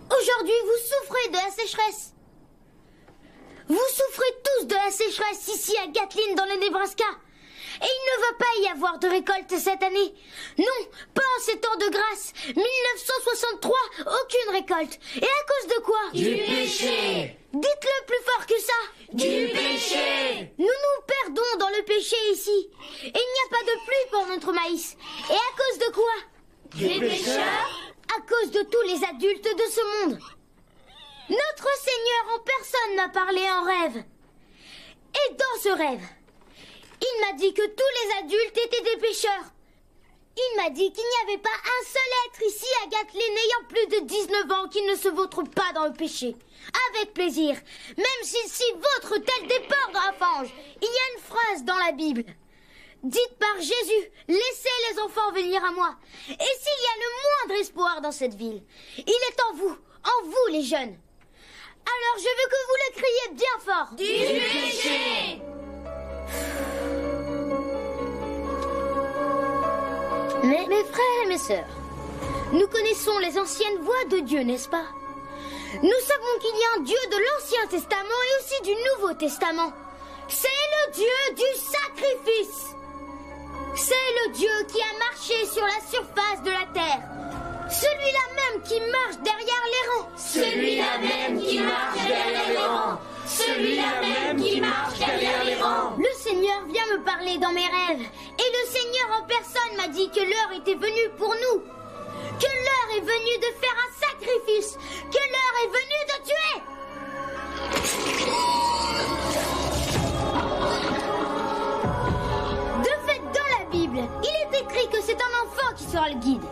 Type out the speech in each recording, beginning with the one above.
Aujourd'hui, vous souffrez de la sécheresse. Vous souffrez tous de la sécheresse ici à Gatlin dans le Nebraska. Et il ne va pas y avoir de récolte cette année. Non, pas en ces temps de grâce. 1963, aucune récolte. Et à cause de quoi? Du péché. Dites-le plus fort que ça. Du péché. Nous nous perdons dans le péché ici. Et il n'y a pas de pluie pour notre maïs. Et à cause de quoi? Des pécheurs. À cause de tous les adultes de ce monde. Notre Seigneur en personne m'a parlé en rêve. Et dans ce rêve, il m'a dit que tous les adultes étaient des pécheurs. Il m'a dit qu'il n'y avait pas un seul être ici à Gatlin ayant plus de 19 ans qui ne se vautre pas dans le péché. Avec plaisir, même s'il s'y vautre tel des porcs dans la fange. Il y a une phrase dans la Bible. Dite par Jésus, laissez les enfants venir à moi. Et s'il y a le moindre espoir dans cette ville, il est en vous les jeunes. Alors je veux que vous le criez bien fort. Du péché. Mais mes frères et mes sœurs, nous connaissons les anciennes voies de Dieu, n'est-ce pas? Nous savons qu'il y a un Dieu de l'Ancien Testament et aussi du Nouveau Testament. C'est le Dieu du sacrifice. C'est le Dieu qui a marché sur la surface de la terre. Celui-là même qui marche derrière les rangs. Celui-là même qui marche derrière les rangs. Celui-là même qui marche derrière les rangs. Le Seigneur vient me parler dans mes rêves. Et le Seigneur en personne m'a dit que l'heure était venue pour nous. Que l'heure est venue de faire un sacrifice. Que l'heure est venue de tuer. De fait, dans la Bible, il est écrit que c'est un enfant qui sera le guide.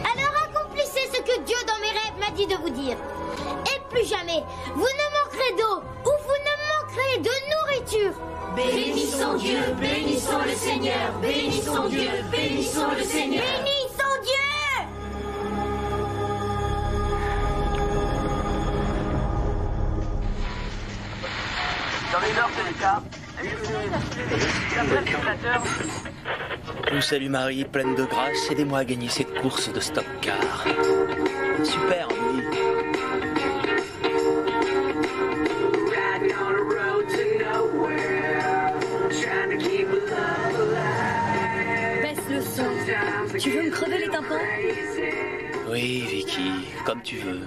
Alors accomplissez ce que Dieu dans mes rêves m'a dit de vous dire. Et plus jamais, vous ne manquerez d'eau ou vous ne manquerez de nourriture. Bénissons Dieu, bénissons le Seigneur. Bénissons Dieu, bénissons le Seigneur. Bénissons Dieu! Dans les nord, c'est le cas. Salut Marie, pleine de grâce, aidez-moi à gagner cette course de stock car. Super, oui. Baisse le son. Tu veux me crever les tympans? Oui, Vicky, comme tu veux.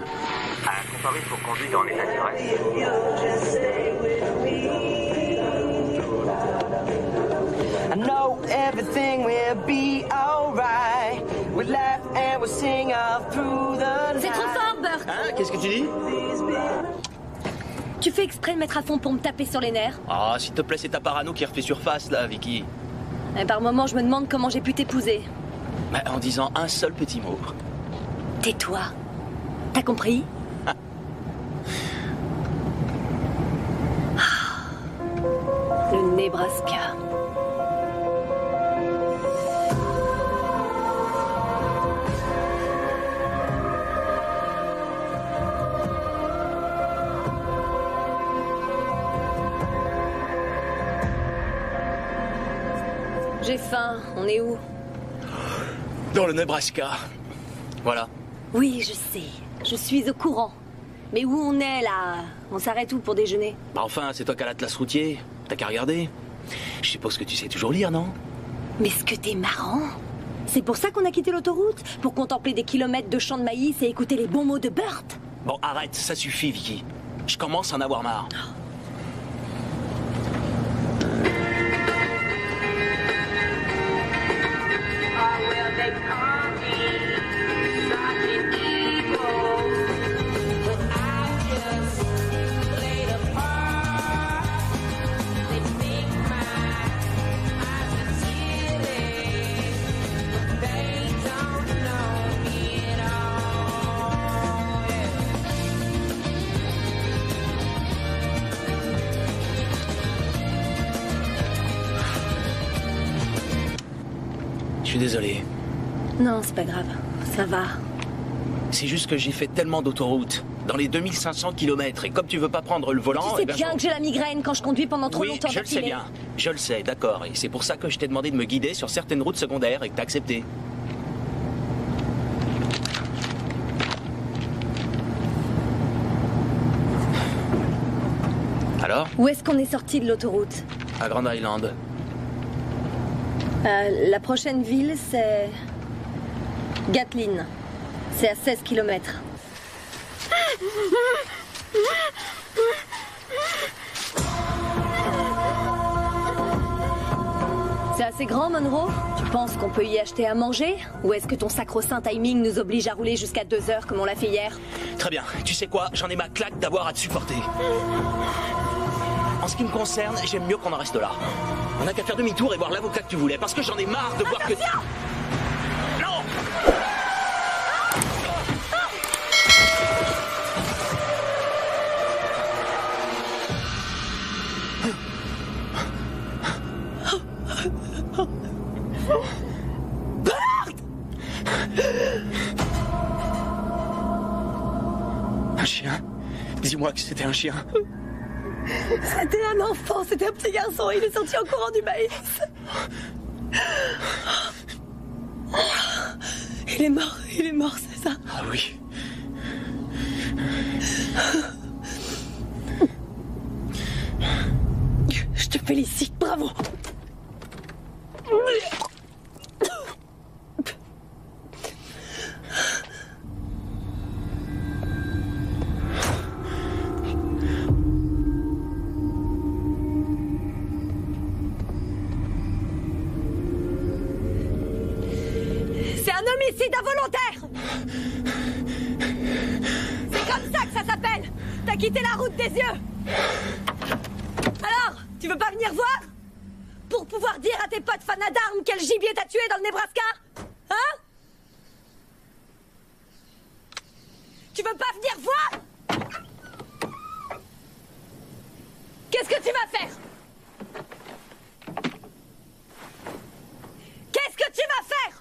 À comparer pour conduire dans l'état d'ivresse. I know everything will be alright. We laugh and we sing all through the night. C'est trop fort, Burt. Hein, qu'est-ce que tu dis? Tu fais exprès de mettre à fond pour me taper sur les nerfs. Ah, s'il te plaît, c'est ta parano qui refait surface, là, Vicky. Et par moments, je me demande comment j'ai pu t'épouser. Mais en disant un seul petit mot. Tais-toi. T'as compris? Le Nebraska. J'ai faim. On est où? Dans le Nebraska. Voilà. Oui, je sais. Je suis au courant. Mais où on est, là? On s'arrête où pour déjeuner? Bah enfin, c'est toi qui as l'atlas routier. T'as qu'à regarder. Je suppose que tu sais toujours lire, non? Mais ce que t'es marrant. C'est pour ça qu'on a quitté l'autoroute? Pour contempler des kilomètres de champs de maïs et écouter les bons mots de Burt? Bon, arrête, ça suffit, Vicky. Je commence à en avoir marre. désolé. Non, c'est pas grave. Ça va. C'est juste que j'ai fait tellement d'autoroutes, dans les 2500 km, et comme tu veux pas prendre le volant... Tu sais bien que j'ai la migraine quand je conduis pendant trop longtemps je le sais bien. Je le sais, d'accord. Et c'est pour ça que je t'ai demandé de me guider sur certaines routes secondaires et que t'as accepté. Alors? Où est-ce qu'on est sorti de l'autoroute? À Grand Island. La prochaine ville, c'est... Gatlin. C'est à 16 km. C'est assez grand, Monroe? Tu penses qu'on peut y acheter à manger? Ou est-ce que ton sacro-saint timing nous oblige à rouler jusqu'à 2 heures comme on l'a fait hier? Très bien. Tu sais quoi? J'en ai ma claque d'avoir à te supporter. En ce qui me concerne, j'aime mieux qu'on en reste là. On n'a qu'à faire demi-tour et voir l'avocat que tu voulais, parce que j'en ai marre de voir que... Non! Un chien? Dis-moi que c'était un chien. C'était un enfant, c'était un petit garçon, il est sorti en courant du maïs. Il est mort, c'est ça? Ah oui. Je te félicite, bravo. Homicide involontaire! C'est comme ça que ça s'appelle! T'as quitté la route des yeux! Alors, tu veux pas venir voir? Pour pouvoir dire à tes potes fans d'armes quel gibier t'as tué dans le Nebraska? Hein? Tu veux pas venir voir? Qu'est-ce que tu vas faire? Qu'est-ce que tu vas faire?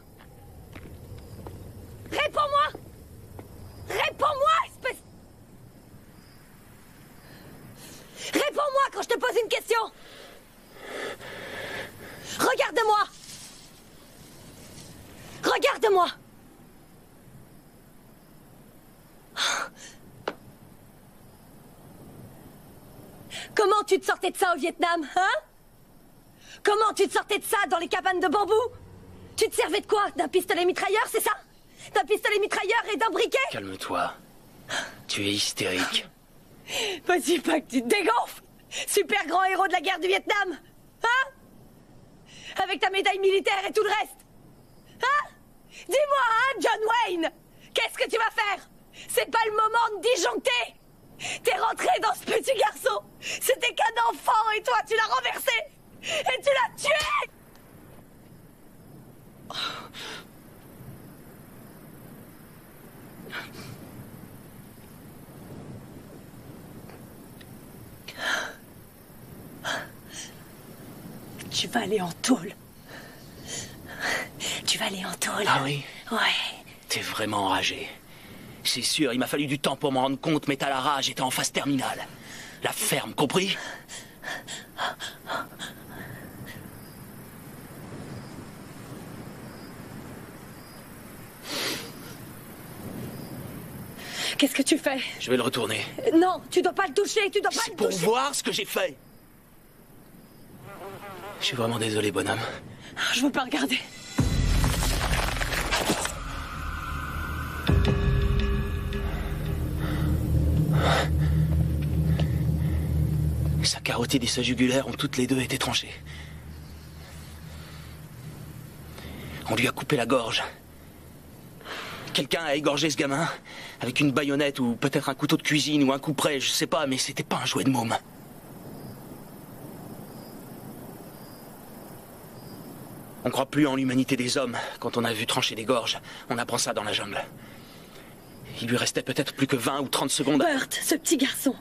Réponds-moi! Réponds-moi, espèce... Réponds-moi quand je te pose une question! Regarde-moi! Regarde-moi! Comment tu te sortais de ça au Vietnam, hein? Comment tu te sortais de ça dans les cabanes de bambou? Tu te servais de quoi? D'un pistolet mitrailleur, c'est ça? D'un pistolet mitrailleur et d'un briquet? Calme-toi. Tu es hystérique. Vas-y, pas que tu te dégonfles! Super grand héros de la guerre du Vietnam! Hein? Avec ta médaille militaire et tout le reste! Hein? Dis-moi, hein, John Wayne! Qu'est-ce que tu vas faire? C'est pas le moment de disjoncter! T'es rentré dans ce petit garçon! C'était qu'un enfant et toi, tu l'as renversé! Et tu l'as tué! Tu vas aller en tôle. Tu vas aller en tôle. Ah oui? Ouais. T'es vraiment enragé. C'est sûr, il m'a fallu du temps pour m'en rendre compte, mais t'as la rage et t'es en phase terminale. La ferme, compris? Qu'est-ce que tu fais? Je vais le retourner. Non, tu dois pas le toucher, tu dois pas C'est le pour toucher. voir ce que j'ai fait. Je suis vraiment désolé, bonhomme. Je veux pas regarder. Sa carotide et sa jugulaire ont toutes les deux été tranchées. On lui a coupé la gorge. Quelqu'un a égorgé ce gamin avec une baïonnette ou peut-être un couteau de cuisine ou un couperet, je sais pas, mais c'était pas un jouet de môme. On croit plus en l'humanité des hommes quand on a vu trancher des gorges. On apprend ça dans la jungle. Il lui restait peut-être plus que 20 ou 30 secondes. Burt, ce petit garçon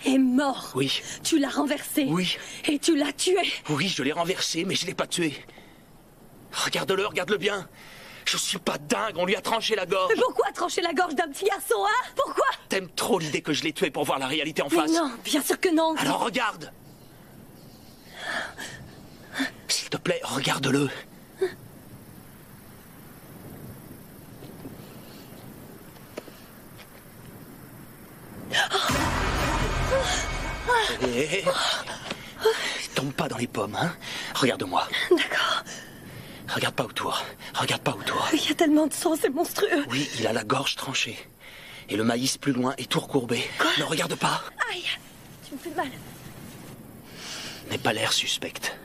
est mort. Oui. Tu l'as renversé. Oui. Et tu l'as tué. Oui, je l'ai renversé, mais je l'ai pas tué. Regarde-le, regarde-le bien. Je suis pas dingue, on lui a tranché la gorge. Mais pourquoi trancher la gorge d'un petit garçon, hein? Pourquoi? T'aimes trop l'idée que je l'ai tué pour voir la réalité en face. Mais non, bien sûr que non. Alors regarde. S'il te plaît, regarde-le. Hé, tombe pas dans les pommes, hein. Regarde-moi. D'accord. Regarde pas autour. Regarde pas autour. Il y a tellement de sang, c'est monstrueux. Oui, il a la gorge tranchée. Et le maïs plus loin est tout recourbé. Quoi? Ne regarde pas. Aïe, tu me fais mal. N'aie pas l'air suspecte.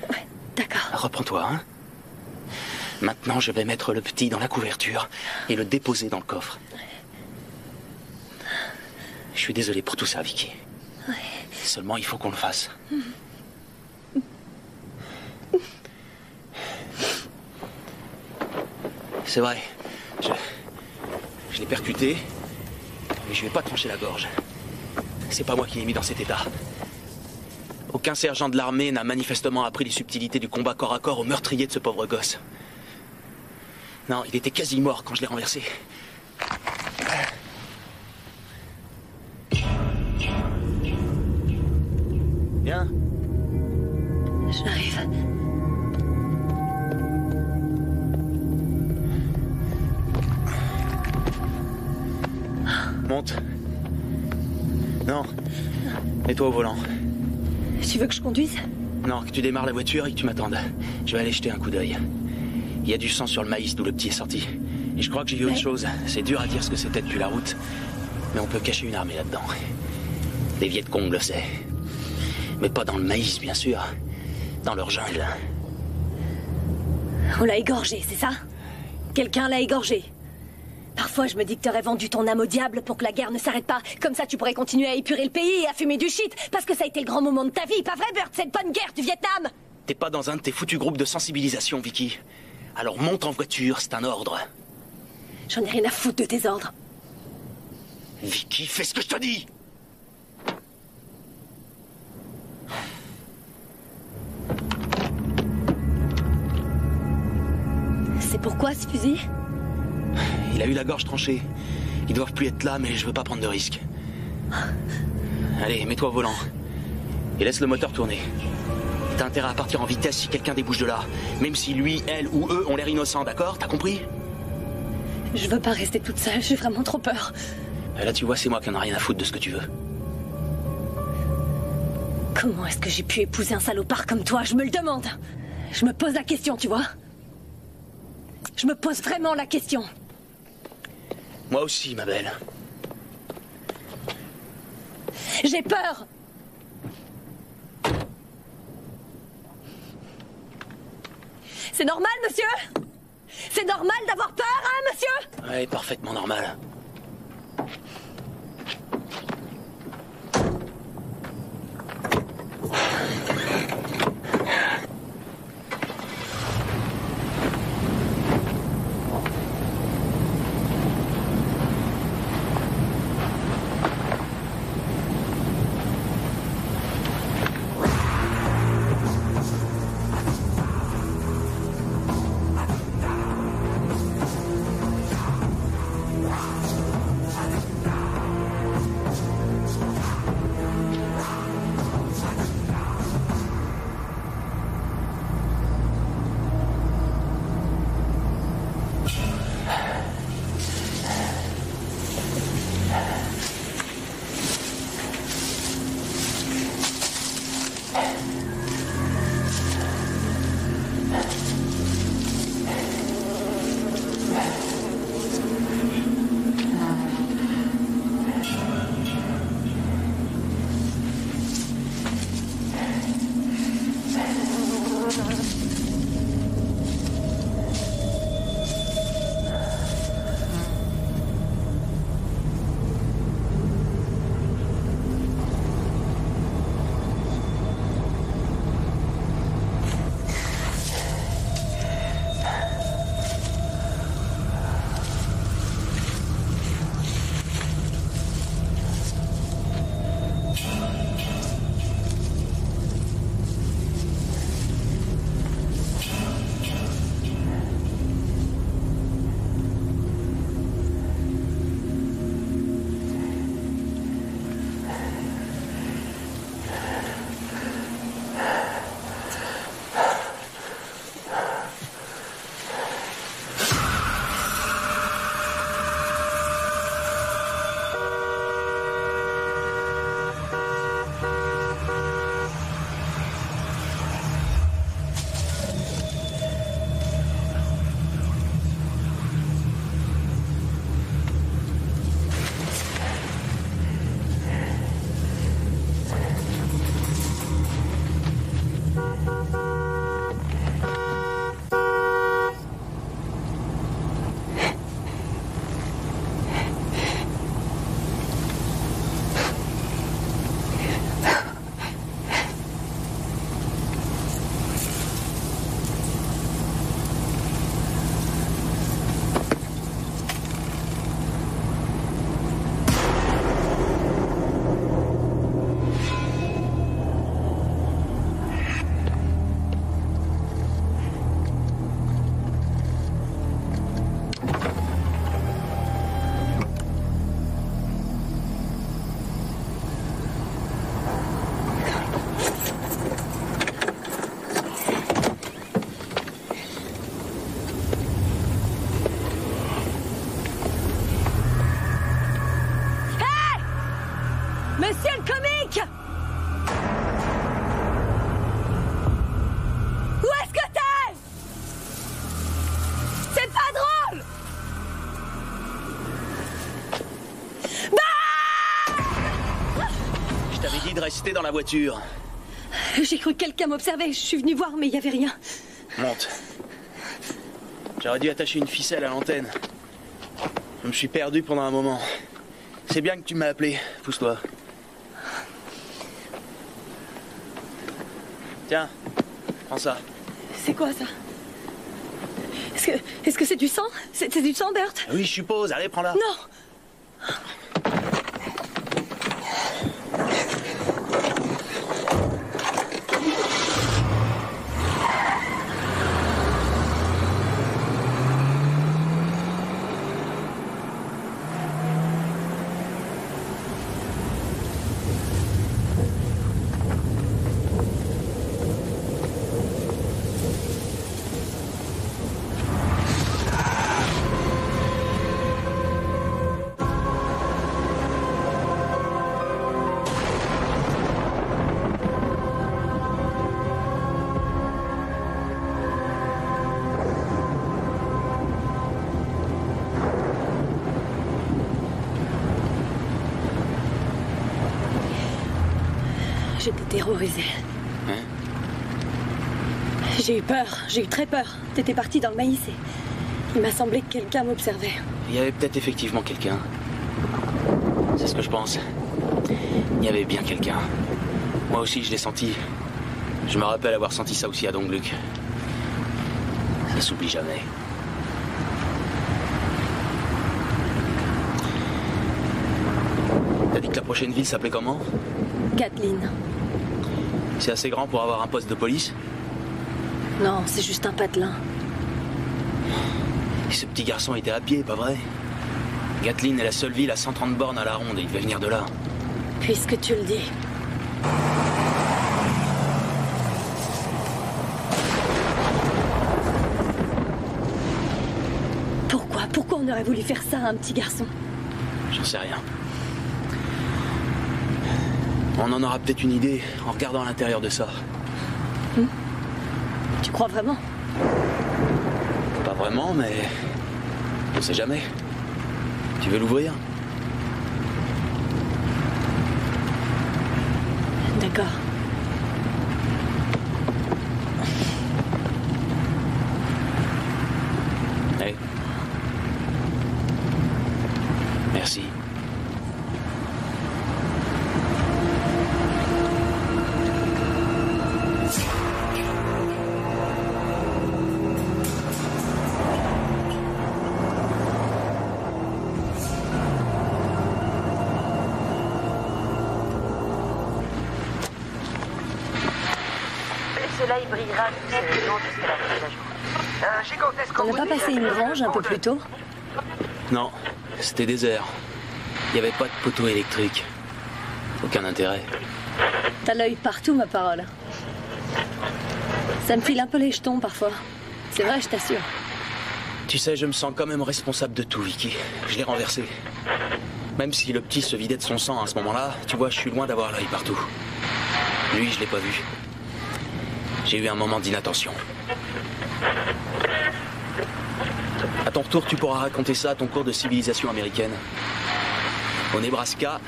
Ouais, d'accord. Reprends-toi, hein. Maintenant, je vais mettre le petit dans la couverture et le déposer dans le coffre. Je suis désolé pour tout ça, Vicky. Ouais. Seulement, il faut qu'on le fasse. C'est vrai. Je l'ai percuté, mais je vais pas trancher la gorge. C'est pas moi qui l'ai mis dans cet état. Aucun sergent de l'armée n'a manifestement appris les subtilités du combat corps à corps au meurtrier de ce pauvre gosse. Non, il était quasi mort quand je l'ai renversé. Viens. J'arrive. Monte. Non. Mets-toi au volant. Tu veux que je conduise? Non, que tu démarres la voiture et que tu m'attendes. Je vais aller jeter un coup d'œil. Il y a du sang sur le maïs d'où le petit est sorti. Et je crois que j'ai vu autre chose. C'est dur à dire ce que c'était depuis la route. Mais on peut cacher une armée là-dedans. Les Vietcong le sait. Mais pas dans le maïs, bien sûr. Dans leur jungle. On l'a égorgé, c'est ça? Quelqu'un l'a égorgé. Parfois, je me dis que t'aurais vendu ton âme au diable pour que la guerre ne s'arrête pas. Comme ça, tu pourrais continuer à épurer le pays et à fumer du shit. Parce que ça a été le grand moment de ta vie, pas vrai, Burt? Cette bonne guerre du Vietnam! T'es pas dans un de tes foutus groupes de sensibilisation, Vicky. Alors monte en voiture, c'est un ordre. J'en ai rien à foutre de tes ordres. Vicky, fais ce que je te dis! C'est pourquoi ce fusil? Il a eu la gorge tranchée. Ils doivent plus être là, mais je veux pas prendre de risques. Allez, mets-toi au volant. Et laisse le moteur tourner. T'as intérêt à partir en vitesse si quelqu'un débouche de là. Même si lui, elle ou eux ont l'air innocents, d'accord? T'as compris? Je veux pas rester toute seule, j'ai vraiment trop peur. Et là, tu vois, c'est moi qui en ai rien à foutre de ce que tu veux. Comment est-ce que j'ai pu épouser un salopard comme toi? Je me le demande. Je me pose la question, tu vois? Je me pose vraiment la question. Moi aussi, ma belle. J'ai peur. C'est normal, monsieur? C'est normal d'avoir peur, hein, monsieur? Ouais, parfaitement normal. Luc! Où est-ce que t'es? C'est pas drôle! Je t'avais dit de rester dans la voiture. J'ai cru que quelqu'un m'observait. Je suis venue voir, mais il n'y avait rien. Monte. J'aurais dû attacher une ficelle à l'antenne. Je me suis perdu pendant un moment. C'est bien que tu m'as appelé. Pousse-toi. Tiens, prends ça. C'est quoi ça? Est-ce que c'est du sang? C'est du sang, Bert? Oui, je suppose. Allez, prends-la. Non! J'étais terrorisée. Hein? J'ai eu peur, j'ai eu très peur. T'étais parti dans le maïs et il m'a semblé que quelqu'un m'observait. Il y avait peut-être effectivement quelqu'un. C'est ce que je pense. Il y avait bien quelqu'un. Moi aussi, je l'ai senti. Je me rappelle avoir senti ça aussi à Dongluc. Ça s'oublie jamais. T'as dit que la prochaine ville s'appelait comment? Kathleen. C'est assez grand pour avoir un poste de police? Non, c'est juste un patelin. Et ce petit garçon était à pied, pas vrai? Kathleen est la seule ville à 130 bornes à la ronde et il devait venir de là. Puisque tu le dis. Pourquoi on aurait voulu faire ça à un petit garçon? J'en sais rien. On en aura peut-être une idée en regardant à l'intérieur de ça. Tu crois vraiment? Pas vraiment, mais on sait jamais. Tu veux l'ouvrir? D'accord. Allez. Merci. Le soleil brillera jusqu'à la fin de la journée. Gigantesque. On n'a pas passé une grange un peu plus tôt? Non, c'était désert. Il n'y avait pas de poteau électrique. Aucun intérêt. T'as l'œil partout, ma parole. Ça me file un peu les jetons parfois. C'est vrai, je t'assure. Tu sais, je me sens quand même responsable de tout, Vicky. Je l'ai renversé. Même si le petit se vidait de son sang à ce moment-là, tu vois, je suis loin d'avoir l'œil partout. Lui, je l'ai pas vu. J'ai eu un moment d'inattention. À ton retour, tu pourras raconter ça à ton cours de civilisation américaine. Au Nebraska,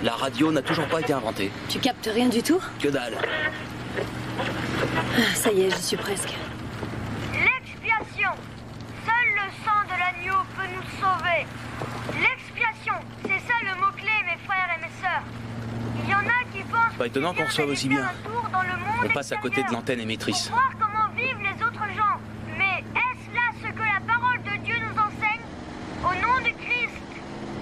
la radio n'a toujours pas été inventée. Tu captes rien du tout? Que dalle. Ah, ça y est, j'y suis presque. L'expiation. Seul le sang de l'agneau peut nous sauver. L'expiation, c'est ça le mot-clé, mes frères et mes sœurs. Il y en a qui pensent... Pas étonnant qu'on reçoive aussi bien. On On passe à côté de l'antenne émettrice. Pour voir comment vivent les autres gens. Mais est-ce là ce que la parole de Dieu nous enseigne? Au nom du Christ,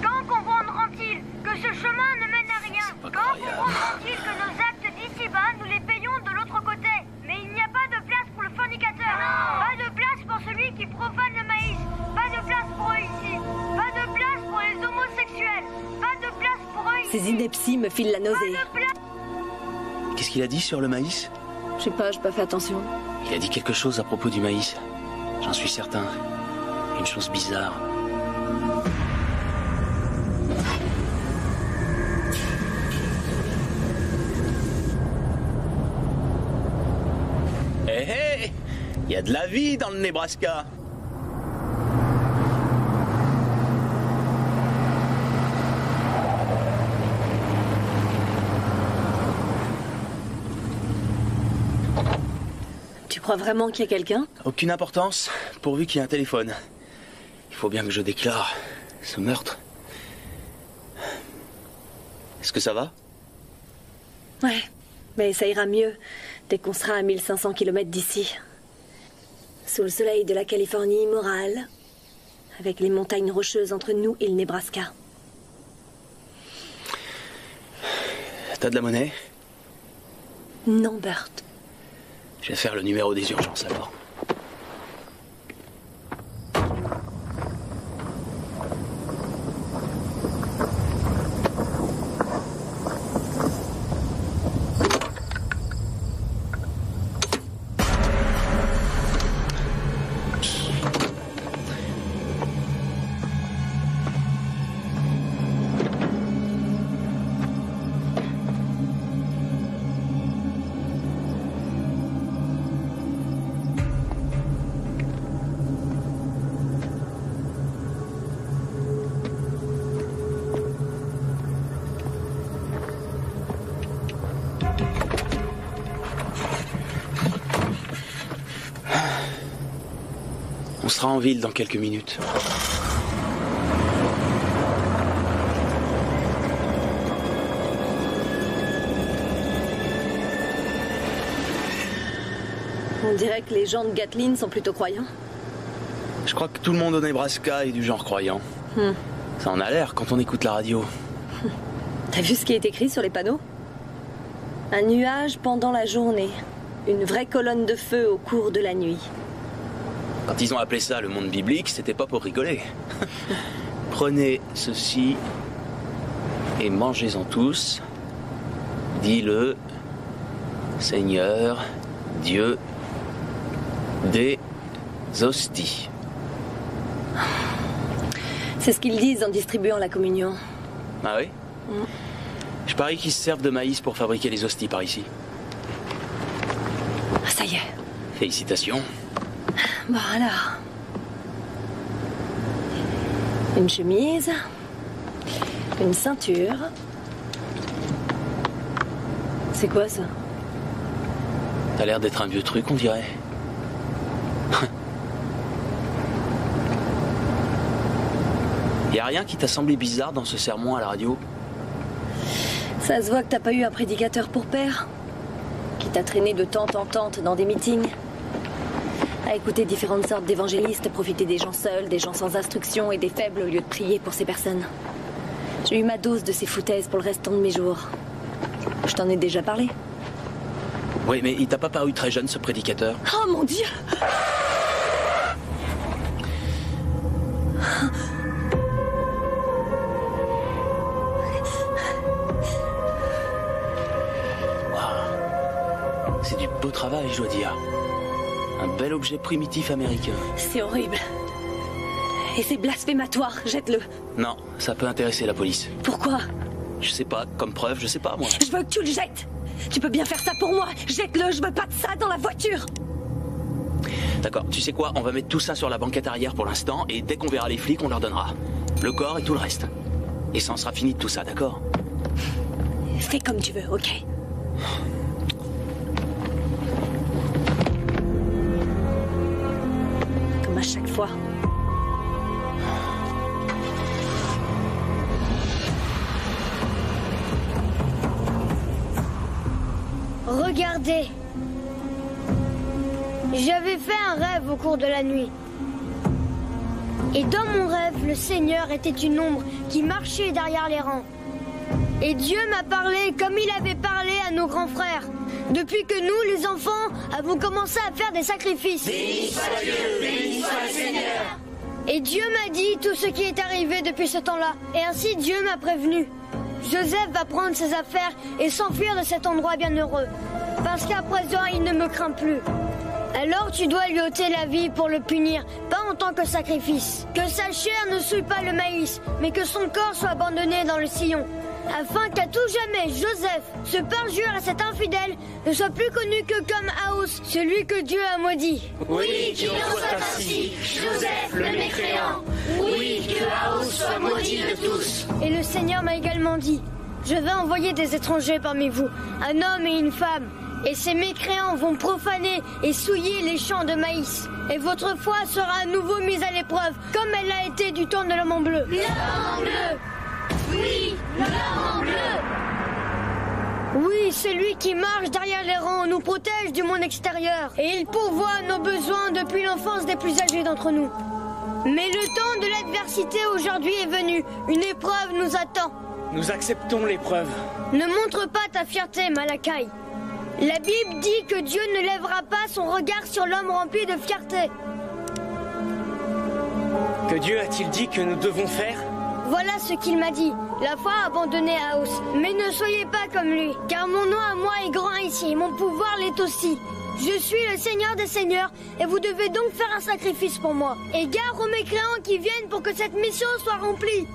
quand comprendront-ils que ce chemin ne mène à rien? Quand comprendront-ils que nos actes d'ici-bas, nous les payons de l'autre côté? Mais il n'y a pas de place pour le fornicateur. Pas de place pour celui qui profane le maïs. Pas de place pour eux ici. Pas de place pour les homosexuels. Pas de place pour eux ici. Ces inepties me filent la nausée. Qu'est-ce qu'il a dit sur le maïs? Je sais pas, j'ai pas fait attention. Il a dit quelque chose à propos du maïs. J'en suis certain. Une chose bizarre. Il y a de la vie dans le Nebraska. Tu crois vraiment qu'il y a quelqu'un? Aucune importance, pourvu qu'il y ait un téléphone. Il faut bien que je déclare ce meurtre. Est-ce que ça va? Ouais, mais ça ira mieux dès qu'on sera à 1500 km d'ici. Sous le soleil de la Californie immorale, avec les montagnes rocheuses entre nous et le Nebraska. T'as de la monnaie? Non, Bert. Je vais faire le numéro des urgences alors. On sera en ville dans quelques minutes. On dirait que les gens de Gatlin sont plutôt croyants. Je crois que tout le monde au Nebraska est du genre croyant. Ça en a l'air quand on écoute la radio. T'as vu ce qui est écrit sur les panneaux? Un nuage pendant la journée. Une vraie colonne de feu au cours de la nuit. Quand ils ont appelé ça le monde biblique, c'était pas pour rigoler. Prenez ceci et mangez-en tous, dit le Seigneur Dieu des hosties. C'est ce qu'ils disent en distribuant la communion. Ah oui? Je parie qu'ils se servent de maïs pour fabriquer les hosties par ici. Ah, ça y est. Félicitations. Bon alors. Une chemise. Une ceinture. C'est quoi ça? T'as l'air d'être un vieux truc, on dirait. Y a rien qui t'a semblé bizarre dans ce sermon à la radio? Ça se voit que t'as pas eu un prédicateur pour père, qui t'a traîné de tente en tente dans des meetings, à écouter différentes sortes d'évangélistes, profiter des gens seuls, des gens sans instruction et des faibles au lieu de prier pour ces personnes. J'ai eu ma dose de ces foutaises pour le restant de mes jours. Je t'en ai déjà parlé. Oui, mais il t'a pas paru très jeune, ce prédicateur? Oh mon Dieu! C'est du beau travail, je dois dire. Un bel objet primitif américain. C'est horrible. Et c'est blasphématoire, jette-le. Non, ça peut intéresser la police. Pourquoi? Je sais pas, comme preuve, je sais pas, moi. Je veux que tu le jettes. Tu peux bien faire ça pour moi. Jette-le, je veux pas de ça dans la voiture. D'accord, tu sais quoi? On va mettre tout ça sur la banquette arrière pour l'instant, et dès qu'on verra les flics, on leur donnera. Le corps et tout le reste. Et ça en sera fini de tout ça, d'accord? Fais comme tu veux, ok? Comme à chaque fois. Regardez. J'avais fait un rêve au cours de la nuit. Et dans mon rêve, le Seigneur était une ombre qui marchait derrière les rangs. Et Dieu m'a parlé comme il avait parlé à nos grands frères. Depuis que nous, les enfants, avons commencé à faire des sacrifices. Béni soit Dieu, béni soit le Seigneur. Et Dieu m'a dit tout ce qui est arrivé depuis ce temps-là. Et ainsi Dieu m'a prévenu. Joseph va prendre ses affaires et s'enfuir de cet endroit bienheureux. Parce qu'à présent, il ne me craint plus. Alors tu dois lui ôter la vie pour le punir, pas en tant que sacrifice. Que sa chair ne souille pas le maïs, mais que son corps soit abandonné dans le sillon. Afin qu'à tout jamais, Joseph, ce parjure à cet infidèle, ne soit plus connu que comme Aos, celui que Dieu a maudit. Oui, qu'il en soit ainsi, Joseph le mécréant. Oui, que Aos soit maudit de tous. Et le Seigneur m'a également dit, je vais envoyer des étrangers parmi vous, un homme et une femme. Et ces mécréants vont profaner et souiller les champs de maïs. Et votre foi sera à nouveau mise à l'épreuve, comme elle l'a été du temps de l'homme en bleu. L'homme en bleu. Oui, l'homme en bleu. Oui, celui qui marche derrière les rangs nous protège du monde extérieur. Et il pourvoit nos besoins depuis l'enfance des plus âgés d'entre nous. Mais le temps de l'adversité aujourd'hui est venu. Une épreuve nous attend. Nous acceptons l'épreuve. Ne montre pas ta fierté, Malakai. La Bible dit que Dieu ne lèvera pas son regard sur l'homme rempli de fierté. Que Dieu a-t-il dit que nous devons faire? Voilà ce qu'il m'a dit. La foi a abandonné Aos. Mais ne soyez pas comme lui, car mon nom à moi est grand ici, et mon pouvoir l'est aussi. Je suis le Seigneur des Seigneurs, et vous devez donc faire un sacrifice pour moi. Et gare aux mécréants qui viennent pour que cette mission soit remplie.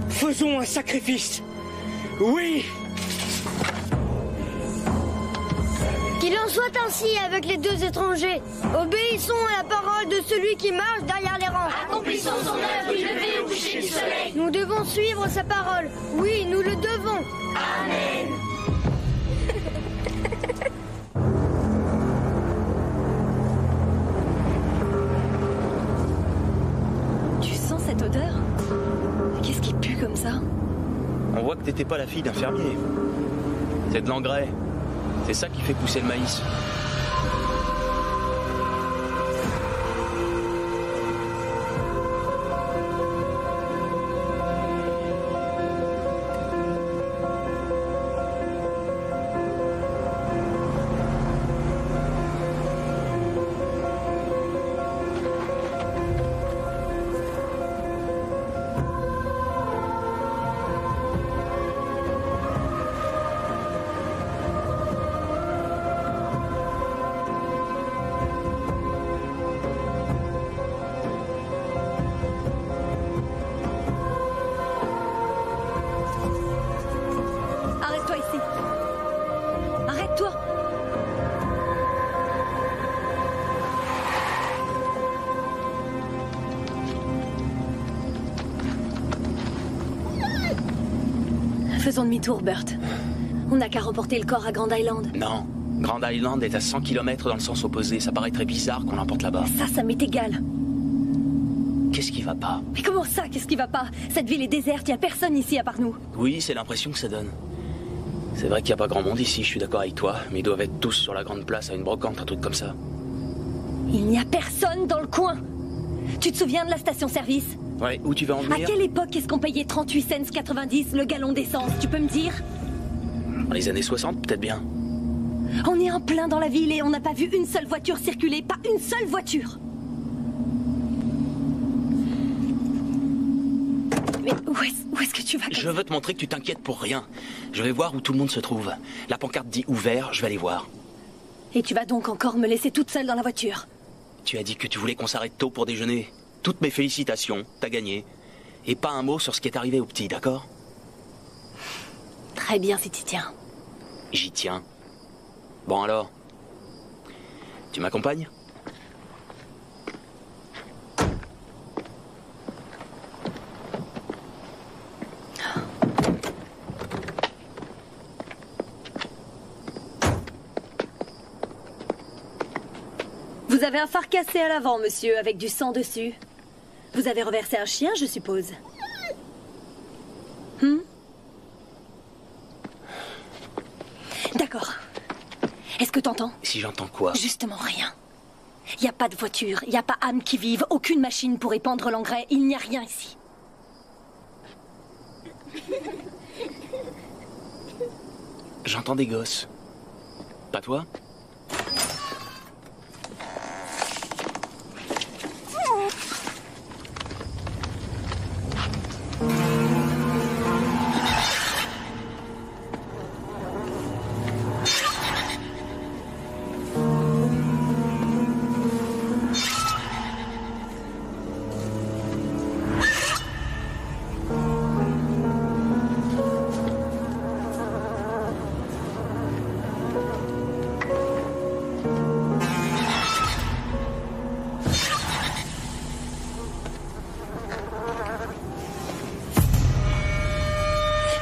Faisons un sacrifice. Oui. Qu'il en soit ainsi avec les deux étrangers. Obéissons à la parole de celui qui marche derrière les rangs. Accomplissons son œuvre du lever au coucher du soleil. Nous devons suivre sa parole. Oui, nous le devons. Amen. Tu sens cette odeur? Qu'est-ce qui pue comme ça? On voit que t'étais pas la fille d'un fermier. C'est de l'engrais. C'est ça qui fait pousser le maïs. Arrête-toi ici. Arrête-toi. Faisons demi-tour, Burt. On n'a qu'à reporter le corps à Grand Island. Non. Grand Island est à 100 km dans le sens opposé. Ça paraît très bizarre qu'on l'emporte là-bas. Ça m'est égal. Qu'est-ce qui va pas? Mais comment ça, qu'est-ce qui va pas? Cette ville est déserte, y a personne ici à part nous. Oui, c'est l'impression que ça donne. C'est vrai qu'il n'y a pas grand monde ici, je suis d'accord avec toi. Mais ils doivent être tous sur la grande place à une brocante, un truc comme ça. Il n'y a personne dans le coin. Tu te souviens de la station-service? Ouais, où tu vas en venir? À quelle époque est-ce qu'on payait 38 cents 90 le gallon d'essence? Tu peux me dire? Dans les années 60, peut-être bien. On est en plein dans la ville et on n'a pas vu une seule voiture circuler, pas une seule voiture. Mais où est-ce que tu vas? Je veux te montrer que tu t'inquiètes pour rien. Je vais voir où tout le monde se trouve. La pancarte dit ouvert, je vais aller voir. Et tu vas donc encore me laisser toute seule dans la voiture? Tu as dit que tu voulais qu'on s'arrête tôt pour déjeuner. Toutes mes félicitations, t'as gagné. Et pas un mot sur ce qui est arrivé au petit, d'accord? Très bien si t'y tiens. J'y tiens. Bon alors, tu m'accompagnes? Vous avez un phare cassé à l'avant, monsieur, avec du sang dessus. Vous avez renversé un chien, je suppose. D'accord. Est-ce que t'entends? Si j'entends quoi? Justement rien. Il n'y a pas de voiture, il n'y a pas âme qui vive, aucune machine pour épandre l'engrais, il n'y a rien ici. J'entends des gosses. Pas toi?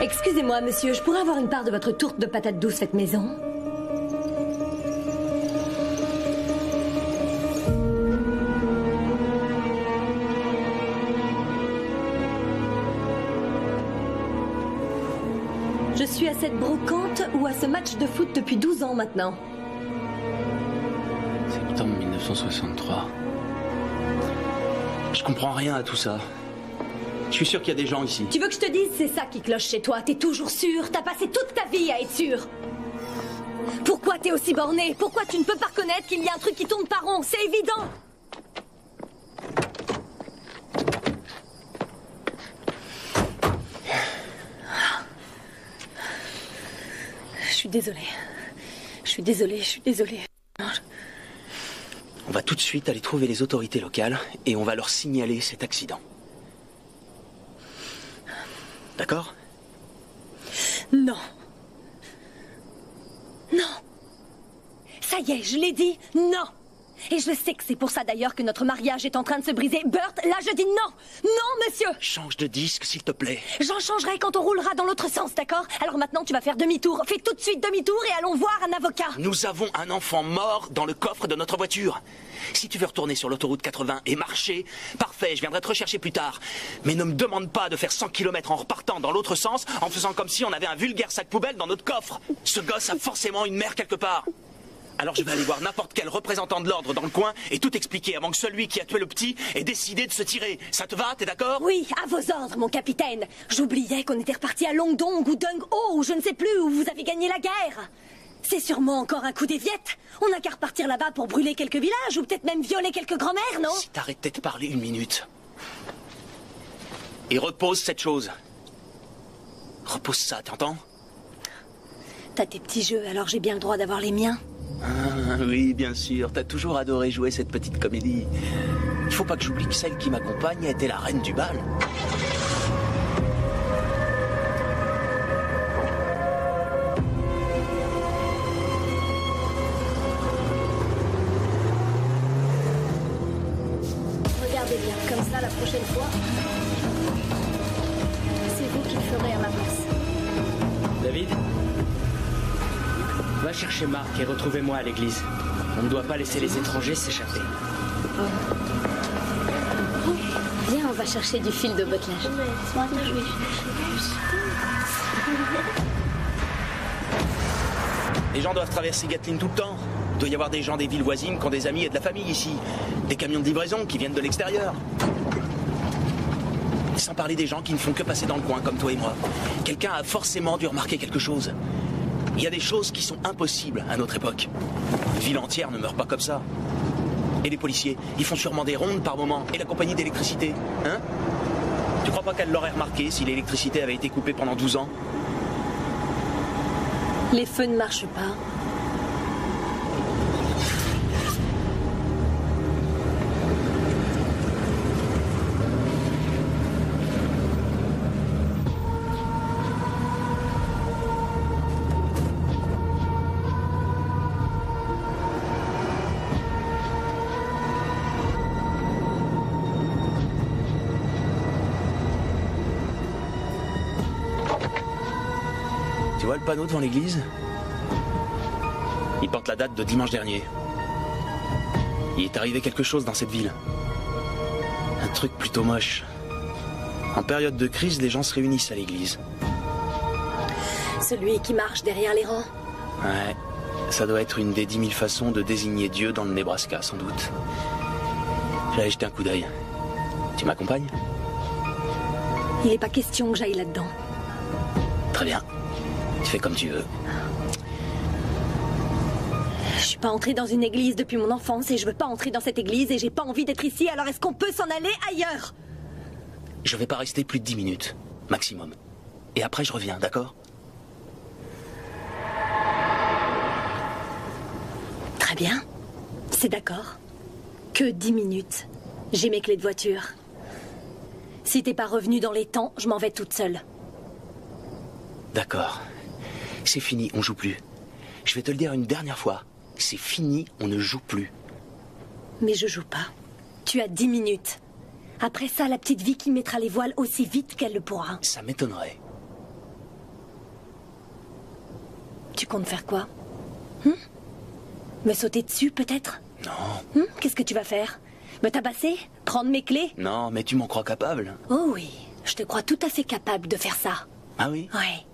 Excusez-moi, monsieur, je pourrais avoir une part de votre tourte de patates douces faite maison? Je suis à cette brocante ou à ce match de foot depuis 12 ans maintenant. Septembre 1963. Je comprends rien à tout ça. Je suis sûr qu'il y a des gens ici. Tu veux que je te dise, c'est ça qui cloche chez toi. T'es toujours sûr. T'as passé toute ta vie à être sûr. Pourquoi t'es aussi borné? Pourquoi tu ne peux pas reconnaître qu'il y a un truc qui tourne pas rond? C'est évident. Je suis désolée. Je suis désolée, je suis désolée. On va tout de suite aller trouver les autorités locales et on va leur signaler cet accident. D'accord? Non. Non. Ça y est, je l'ai dit, non. Et je sais que c'est pour ça d'ailleurs que notre mariage est en train de se briser. Burt, là je dis non. Non, monsieur. Change de disque, s'il te plaît. J'en changerai quand on roulera dans l'autre sens, d'accord? Alors maintenant tu vas faire demi-tour. Fais tout de suite demi-tour et allons voir un avocat. Nous avons un enfant mort dans le coffre de notre voiture. Si tu veux retourner sur l'autoroute 80 et marcher, parfait, je viendrai te rechercher plus tard. Mais ne me demande pas de faire 100 km en repartant dans l'autre sens en faisant comme si on avait un vulgaire sac poubelle dans notre coffre. Ce gosse a forcément une mère quelque part. Alors je vais aller voir n'importe quel représentant de l'ordre dans le coin et tout expliquer avant que celui qui a tué le petit ait décidé de se tirer. Ça te va, t'es d'accord? Oui, à vos ordres, mon capitaine. J'oubliais qu'on était reparti à Longdong ou Dung-Ho ou je ne sais plus où vous avez gagné la guerre. C'est sûrement encore un coup des Viettes. On n'a qu'à repartir là-bas pour brûler quelques villages ou peut-être même violer quelques grand-mères, non? Si t'arrêtais de parler une minute. Et repose cette chose. Repose ça, t'entends? T'as tes petits jeux, alors j'ai bien le droit d'avoir les miens. Ah, oui, bien sûr. T'as toujours adoré jouer cette petite comédie. Il faut pas que j'oublie que celle qui m'accompagne était la reine du bal. Regardez bien, comme ça, la prochaine fois, c'est vous qui le ferez à ma place. David? Va chercher Marc et retrouvez-moi à l'église. On ne doit pas laisser les étrangers s'échapper. Viens, on va chercher du fil de bottelage. Les gens doivent traverser Gatlin tout le temps. Il doit y avoir des gens des villes voisines qui ont des amis et de la famille ici. Des camions de livraison qui viennent de l'extérieur. Sans parler des gens qui ne font que passer dans le coin comme toi et moi. Quelqu'un a forcément dû remarquer quelque chose. Il y a des choses qui sont impossibles à notre époque. Une ville entière ne meurt pas comme ça. Et les policiers, ils font sûrement des rondes par moment. Et la compagnie d'électricité, hein? Tu crois pas qu'elle l'aurait remarqué si l'électricité avait été coupée pendant 12 ans? Les feux ne marchent pas. Tu vois le panneau devant l'église? Il porte la date de dimanche dernier. Il est arrivé quelque chose dans cette ville. Un truc plutôt moche. En période de crise, les gens se réunissent à l'église. Celui qui marche derrière les rangs. Ouais, ça doit être une des 10 000 façons de désigner Dieu dans le Nebraska, sans doute. J'allais jeter un coup d'œil. Tu m'accompagnes? Il n'est pas question que j'aille là-dedans. Très bien. Tu fais comme tu veux. Je suis pas entrée dans une église depuis mon enfance et je veux pas entrer dans cette église et j'ai pas envie d'être ici, alors est-ce qu'on peut s'en aller ailleurs? Je vais pas rester plus de 10 minutes, maximum. Et après je reviens, d'accord? Très bien. C'est d'accord. Que 10 minutes. J'ai mes clés de voiture. Si t'es pas revenu dans les temps, je m'en vais toute seule. D'accord. C'est fini, on joue plus. Je vais te le dire une dernière fois. C'est fini, on ne joue plus. Mais je joue pas. Tu as 10 minutes. Après ça, la petite Vicky mettra les voiles aussi vite qu'elle le pourra. Ça m'étonnerait. Tu comptes faire quoi? Me sauter dessus, peut-être? Non. Qu'est-ce que tu vas faire? Me tabasser? Prendre mes clés? Non, mais tu m'en crois capable? Oh oui, je te crois tout à fait capable de faire ça. Ah oui? Ouais.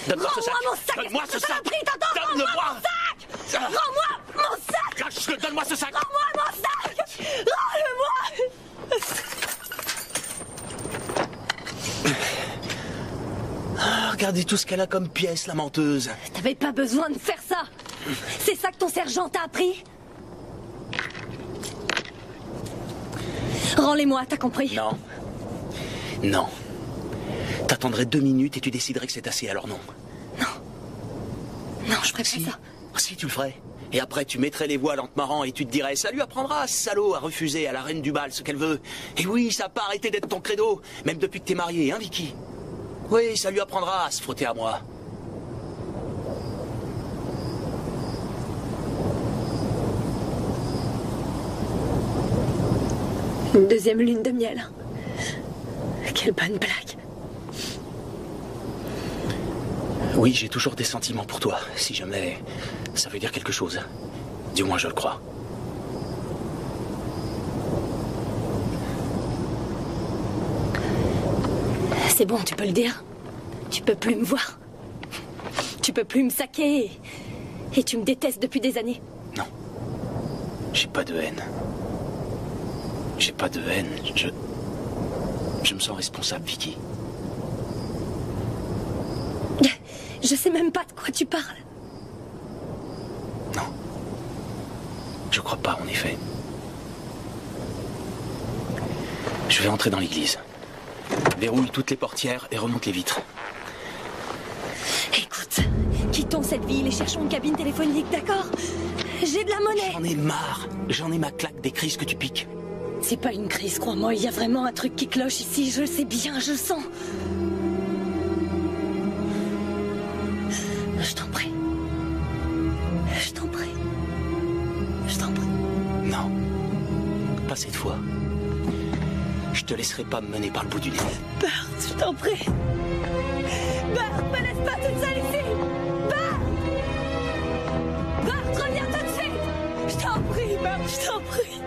Donne-moi ce sac! Rends-moi mon sac! Donne-moi ce sac! Rends-moi Donne-le-moi! mon sac! Rends-moi mon sac! Lâche-le, donne-moi ce sac! Rends-moi mon sac! Rends-le-moi! Regardez tout ce qu'elle a comme pièces, la menteuse. T'avais pas besoin de faire ça. C'est ça que ton sergent t'a appris? Rends-les-moi, t'as compris? Non. Non. T'attendrais 2 minutes et tu déciderais que c'est assez, alors non. Non, je ferais Si. pas ça. Si, tu le ferais. Et après, tu mettrais les voiles en te marrant et tu te dirais, ça lui apprendra, ce salaud, à refuser à la reine du bal ce qu'elle veut. Et oui, ça n'a pas arrêté d'être ton credo, même depuis que t'es marié, hein, Vicky? Oui, ça lui apprendra à se frotter à moi. Une deuxième lune de miel. Quelle bonne blague. Oui, j'ai toujours des sentiments pour toi, si jamais ça veut dire quelque chose. Du moins, je le crois. C'est bon, tu peux le dire. Tu peux plus me voir. Tu peux plus me saquer. Et tu me détestes depuis des années. Non. J'ai pas de haine. J'ai pas de haine. Je me sens responsable, Vicky. Je sais même pas de quoi tu parles. Non. Je crois pas, en effet. Je vais entrer dans l'église. Verrouille toutes les portières et remonte les vitres. Écoute, quittons cette ville et cherchons une cabine téléphonique, d'accord? J'ai de la monnaie. J'en ai marre. J'en ai ma claque des crises que tu piques. C'est pas une crise, crois-moi. Il y a vraiment un truc qui cloche ici. Je le sais bien, je le sens. Je t'en prie. Je t'en prie. Je t'en prie. Non. Pas cette fois. Je te laisserai pas me mener par le bout du nez. Bart, je t'en prie. Bart, me laisse pas toute seule ici. Bart! Bart, reviens tout de suite. Je t'en prie, Bart, je t'en prie.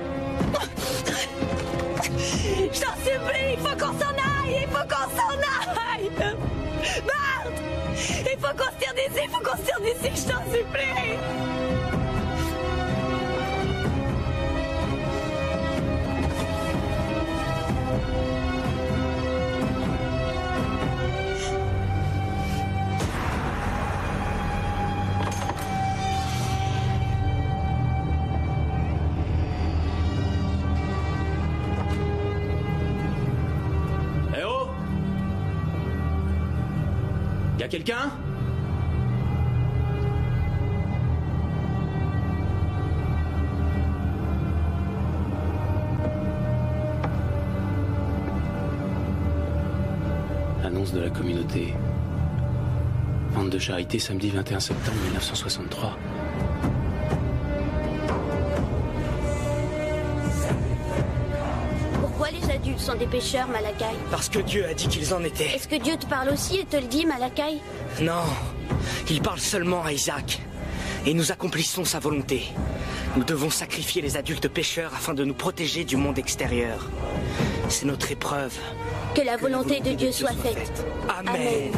Je t'en supplie, il faut qu'on s'en aille. Il faut qu'on s'en aille. Bart! Il faut qu'on se tire d'ici, il faut qu'on se tire d'ici, je t'en supplie. Y'a quelqu'un? Annonce de la communauté. Vente de charité samedi 21 septembre 1963. Pourquoi les adultes sont des pêcheurs, Malakai? Parce que Dieu a dit qu'ils en étaient. Est-ce que Dieu te parle aussi et te le dit, Malakai? Non, il parle seulement à Isaac. Et nous accomplissons sa volonté. Nous devons sacrifier les adultes pêcheurs afin de nous protéger du monde extérieur. C'est notre épreuve. Que la volonté de Dieu soit faite. Amen. Amen.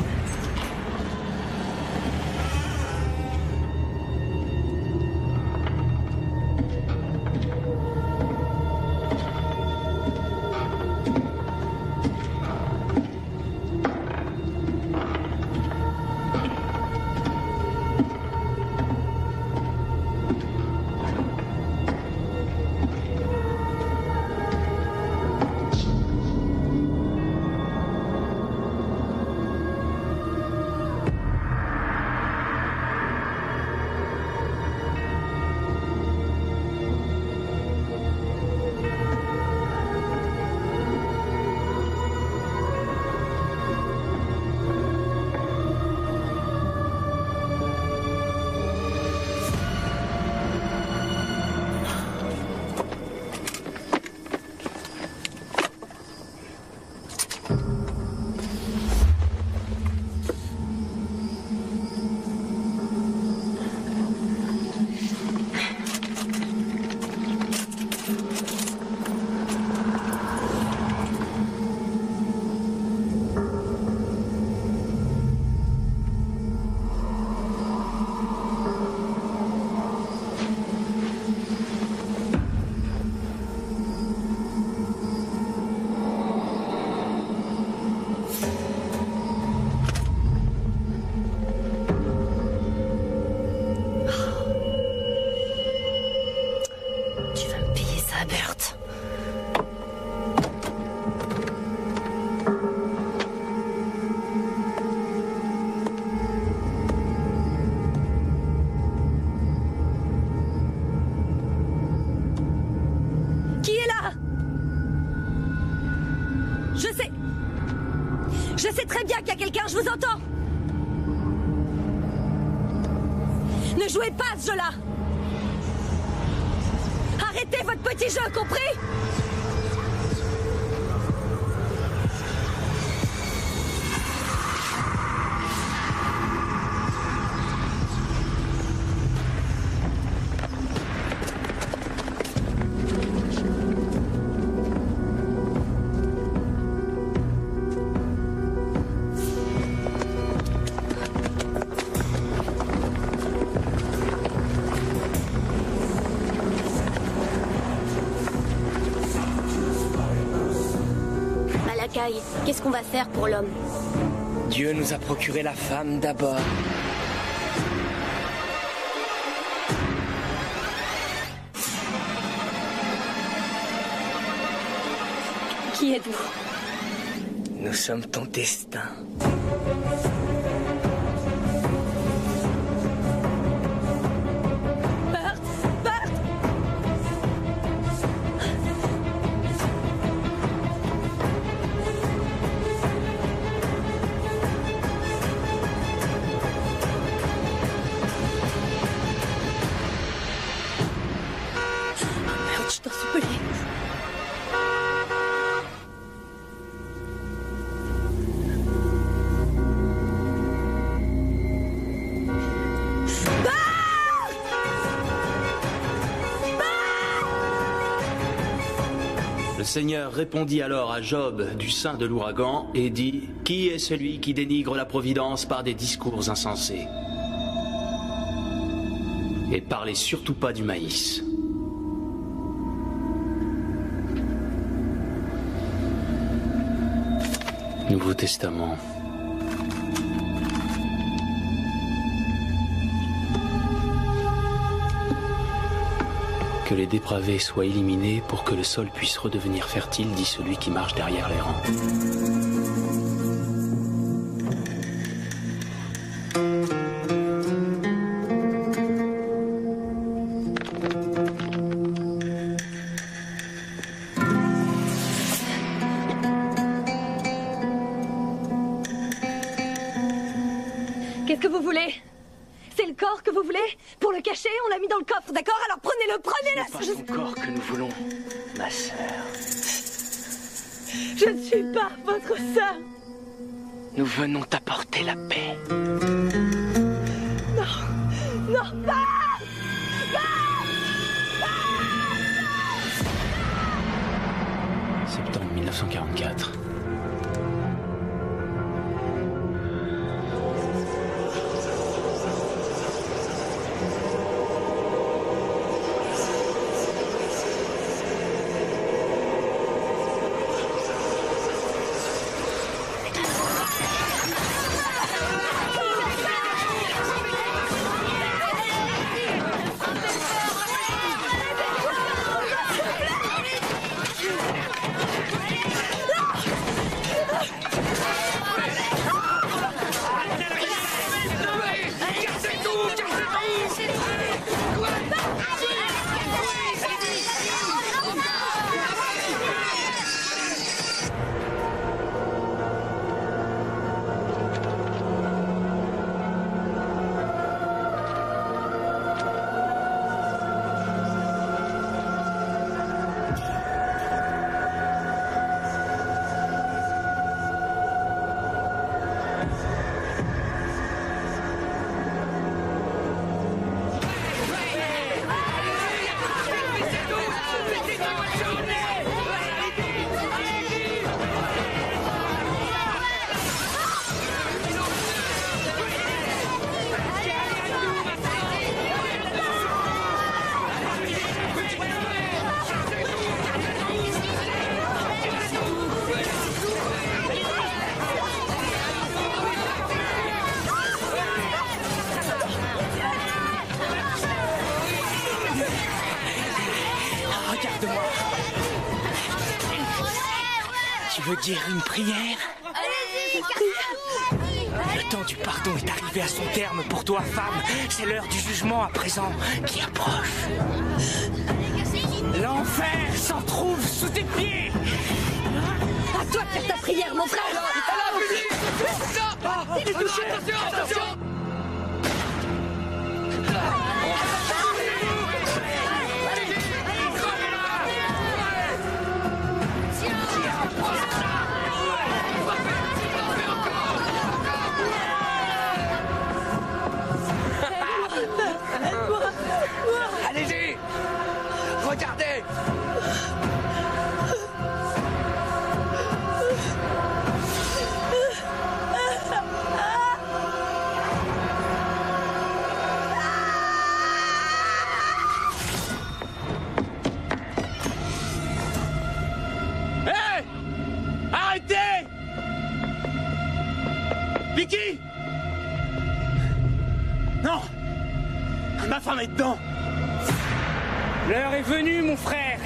Je sais. Je sais très bien qu'il y a quelqu'un, je vous entends. Ne jouez pas à ce jeu-là. Arrêtez votre petit jeu, compris? Qu'est-ce qu'on va faire pour l'homme? Dieu nous a procuré la femme d'abord. Qui êtes-vous? Nous sommes ton destin. Le Seigneur répondit alors à Job du sein de l'ouragan et dit: Qui est celui qui dénigre la providence par des discours insensés? Et parlez surtout pas du maïs. Nouveau Testament. Que les dépravés soient éliminés pour que le sol puisse redevenir fertile, dit celui qui marche derrière les rangs. Qu'est-ce que vous voulez? C'est le corps que vous voulez? Pour le cacher, on l'a mis dans le coffre, d'accord? Alors prenez-le, prenez-le! Ce n'est pas ton corps que nous voulons, ma sœur. Je ne suis pas votre sœur. Nous venons t'apporter la paix. Non, non, non! Septembre 1944. Tu veux dire une prière? Le temps du pardon est arrivé à son terme pour toi, femme. C'est l'heure du jugement à présent qui approche. L'enfer s'en trouve sous tes pieds. À toi de faire ta prière, mon frère. Il est touché. Attention. Allez-y! Regardez! Hé! Arrêtez! Vicky! Non! Ma femme est dedans! L'heure est venue, mon frère!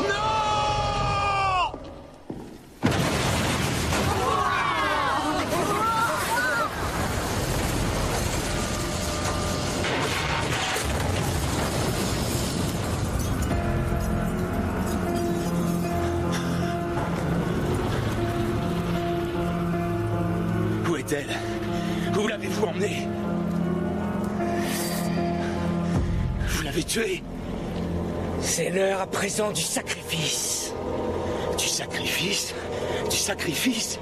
Non! Où est-elle? Où l'avez-vous emmenée? Vous l'avez tuée? C'est l'heure à présent du sacrifice. Du sacrifice? Du sacrifice?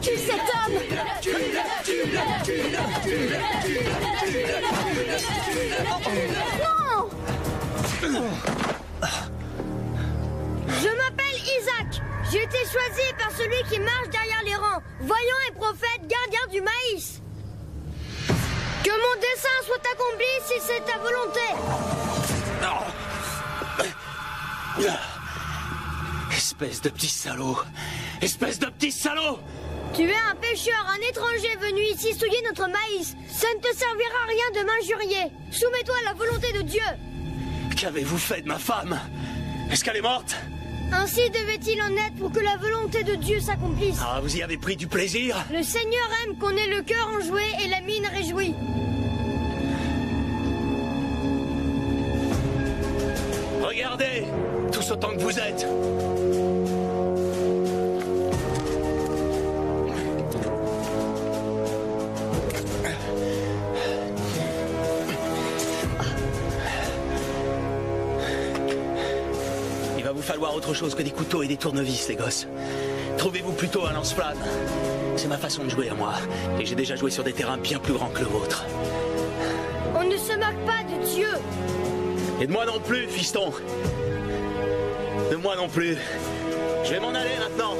Tue cet homme! Non! Je m'appelle Isaac. J'ai été choisi par celui qui marche derrière les rangs, voyant et prophète, gardien du maïs. Que mon dessein soit accompli si c'est ta volonté. Espèce de petit salaud! Espèce de petit salaud! Tu es un pêcheur, un étranger venu ici souiller notre maïs. Ça ne te servira à rien de m'injurier. Soumets-toi à la volonté de Dieu. Qu'avez-vous fait de ma femme? Est-ce qu'elle est morte? Ainsi devait-il en être pour que la volonté de Dieu s'accomplisse. Ah, vous y avez pris du plaisir? Le Seigneur aime qu'on ait le cœur enjoué et la mine réjouie. Regardez, tous autant que vous êtes. Il va vous falloir autre chose que des couteaux et des tournevis, les gosses. Trouvez-vous plutôt un lance-flamme. C'est ma façon de jouer à moi. Et j'ai déjà joué sur des terrains bien plus grands que le vôtre. On ne se moque pas de Dieu. Et de moi non plus, fiston. De moi non plus. Je vais m'en aller maintenant.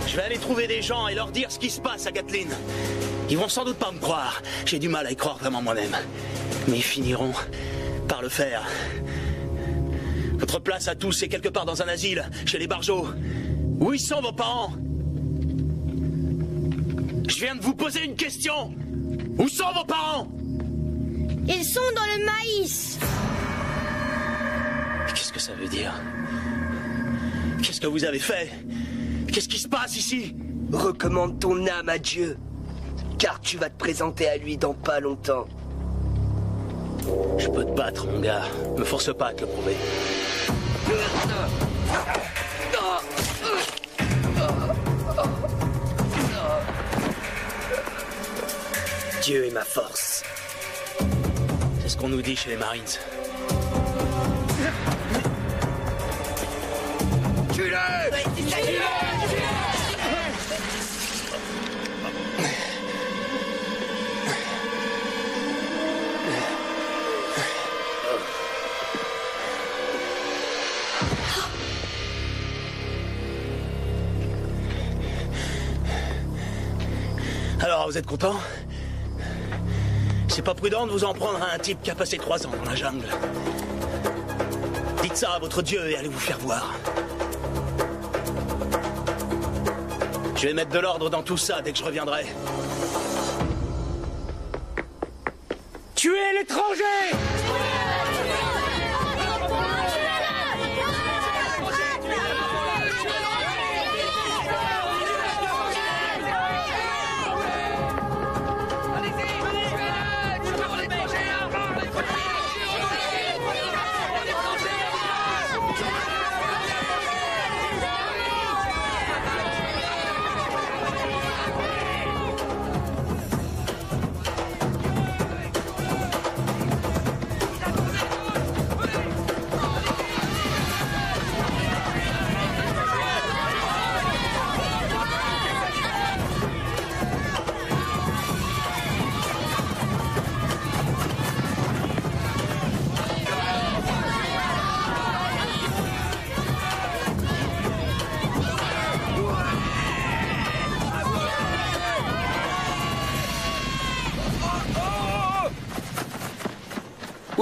Je vais aller trouver des gens et leur dire ce qui se passe à Gatlin. Ils vont sans doute pas me croire. J'ai du mal à y croire vraiment moi-même. Mais ils finiront par le faire. Votre place à tous est quelque part dans un asile, chez les Barjots. Où y sont vos parents? Je viens de vous poser une question. Où sont vos parents? Ils sont dans le maïs. Qu'est-ce que ça veut dire? Qu'est-ce que vous avez fait? Qu'est-ce qui se passe ici? Recommande ton âme à Dieu, car tu vas te présenter à lui dans pas longtemps. Je peux te battre, mon gars. Me force pas à te le prouver. Dieu est ma force. C'est ce qu'on nous dit chez les Marines. Alors, vous êtes content? C'est pas prudent de vous en prendre à un type qui a passé 3 ans dans la jungle. Dites ça à votre dieu et allez vous faire voir. Je vais mettre de l'ordre dans tout ça dès que je reviendrai. Tuez l'étranger!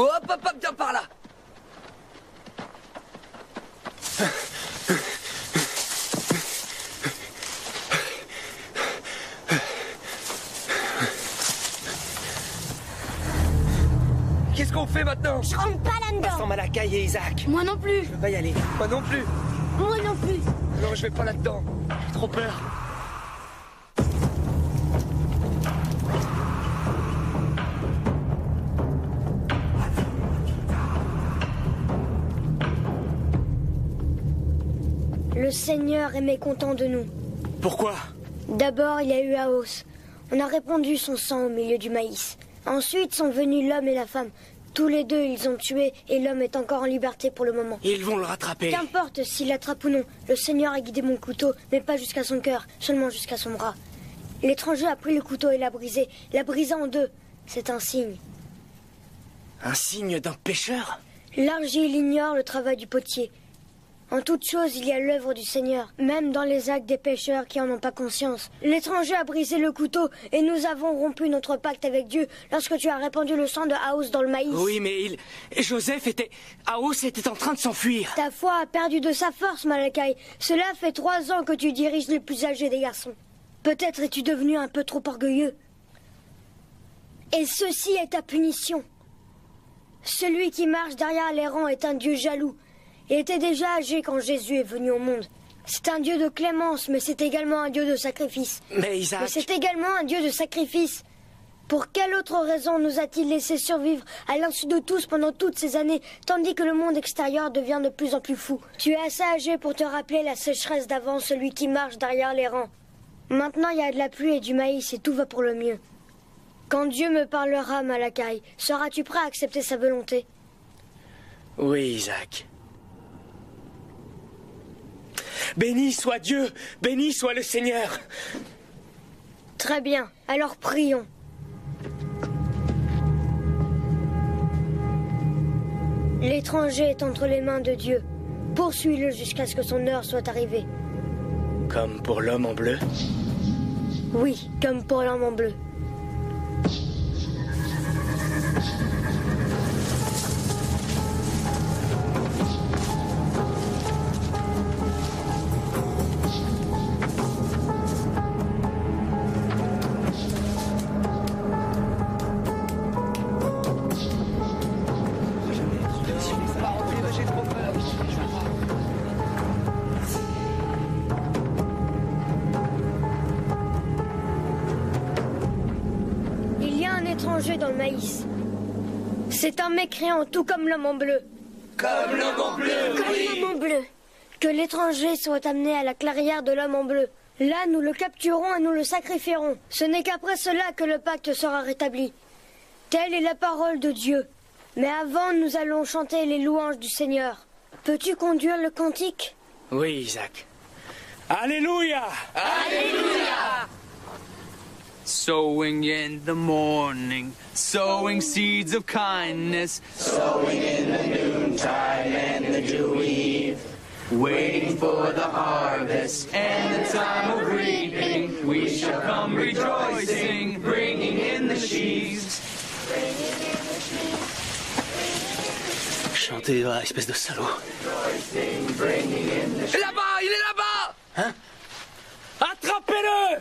Hop, viens par là. Qu'est-ce qu'on fait maintenant? Je rentre pas là-dedans. Sans Malakai et Isaac. Moi non plus. Je veux pas y aller. Moi non plus. Moi non plus. Non, je vais pas là-dedans. J'ai trop peur. Le Seigneur est mécontent de nous. Pourquoi? D'abord, il y a eu Aos. On a répandu son sang au milieu du maïs. Ensuite sont venus l'homme et la femme. Tous les deux, ils ont tué et l'homme est encore en liberté pour le moment. Ils vont le rattraper. Qu'importe s'il l'attrape ou non, le Seigneur a guidé mon couteau, mais pas jusqu'à son cœur, seulement jusqu'à son bras. L'étranger a pris le couteau et l'a brisé en 2. C'est un signe. Un signe d'un pécheur? L'argile ignore le travail du potier. En toute chose, il y a l'œuvre du Seigneur, même dans les actes des pécheurs qui en ont pas conscience. L'étranger a brisé le couteau et nous avons rompu notre pacte avec Dieu lorsque tu as répandu le sang de Aos dans le maïs. Oui, mais Joseph était... Aos était en train de s'enfuir. Ta foi a perdu de sa force, Malakai. Cela fait 3 ans que tu diriges le plus âgé des garçons. Peut-être es-tu devenu un peu trop orgueilleux. Et ceci est ta punition. Celui qui marche derrière les rangs est un Dieu jaloux. Il était déjà âgé quand Jésus est venu au monde. C'est un Dieu de clémence, mais c'est également un Dieu de sacrifice. Mais Isaac... Mais c'est également un Dieu de sacrifice. Pour quelle autre raison nous a-t-il laissé survivre à l'insu de tous pendant toutes ces années, tandis que le monde extérieur devient de plus en plus fou? Tu es assez âgé pour te rappeler la sécheresse d'avant, celui qui marche derrière les rangs. Maintenant, il y a de la pluie et du maïs et tout va pour le mieux. Quand Dieu me parlera, Malakai, seras-tu prêt à accepter sa volonté? Oui, Isaac. Béni soit Dieu, béni soit le Seigneur. Très bien, alors prions. L'étranger est entre les mains de Dieu. Poursuis-le jusqu'à ce que son heure soit arrivée. Comme pour l'homme en bleu? Oui, comme pour l'homme en bleu. Dans le maïs. C'est un mécréant, tout comme l'homme en bleu. Comme l'homme en bleu, oui. L'homme en bleu. Que l'étranger soit amené à la clairière de l'homme en bleu. Là, nous le capturons et nous le sacrifierons. Ce n'est qu'après cela que le pacte sera rétabli. Telle est la parole de Dieu. Mais avant, nous allons chanter les louanges du Seigneur. Peux-tu conduire le cantique? Oui, Isaac. Alléluia! Alléluia! Sowing in the morning, sowing seeds of kindness, sowing in the noontime and the dewy eve. waiting for the harvest and the time of reaping. We shall come rejoicing, bringing in the sheaves. Chantez, va, espèce de salaud. Là-bas, il est là-bas! Hein? Attrapez-le!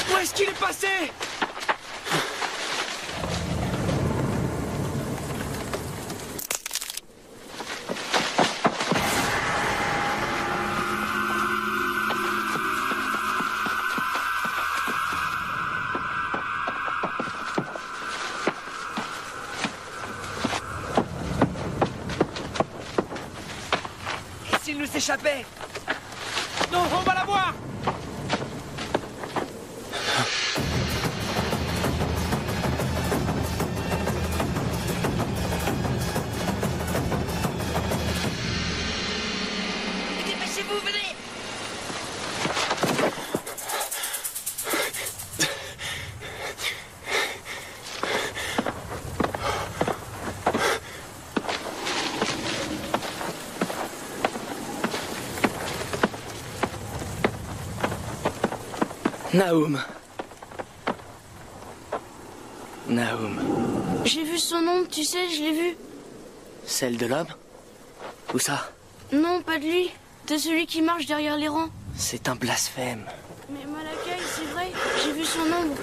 Où est-ce qu'il est passé? Et s'il nous échappait? Non, on va la voir! Dépêchez-vous, venez! Nahum. Nahum. J'ai vu son ombre, tu sais, je l'ai vu. Celle de l'homme? Où ça? Non, pas de lui. De celui qui marche derrière les rangs. C'est un blasphème. Mais Malakai, c'est vrai, j'ai vu son ombre.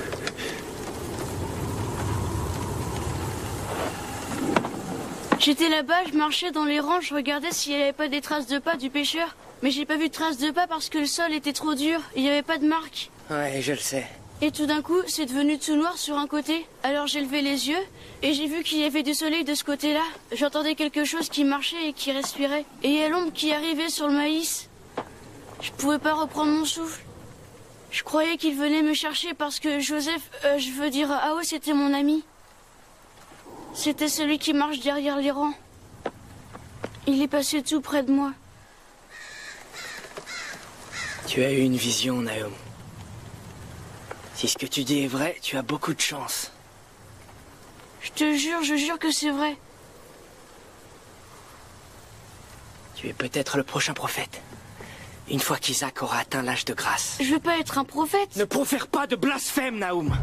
J'étais là-bas, je marchais dans les rangs, je regardais s'il n'y avait pas des traces de pas du pêcheur. Mais j'ai pas vu de traces de pas parce que le sol était trop dur, il n'y avait pas de marque. Ouais, je le sais. Et tout d'un coup, c'est devenu tout noir sur un côté. Alors j'ai levé les yeux et j'ai vu qu'il y avait du soleil de ce côté-là. J'entendais quelque chose qui marchait et qui respirait. Et il y a l'ombre qui arrivait sur le maïs. Je pouvais pas reprendre mon souffle. Je croyais qu'il venait me chercher parce que Joseph, je veux dire Ao, c'était mon ami. C'était celui qui marche derrière les rangs. Il est passé tout près de moi. Tu as eu une vision, Naum. Si ce que tu dis est vrai, tu as beaucoup de chance. Je jure que c'est vrai. Tu es peut-être le prochain prophète. Une fois qu'Isaac aura atteint l'âge de grâce. Je veux pas être un prophète. Ne profère pas de blasphème, Naum.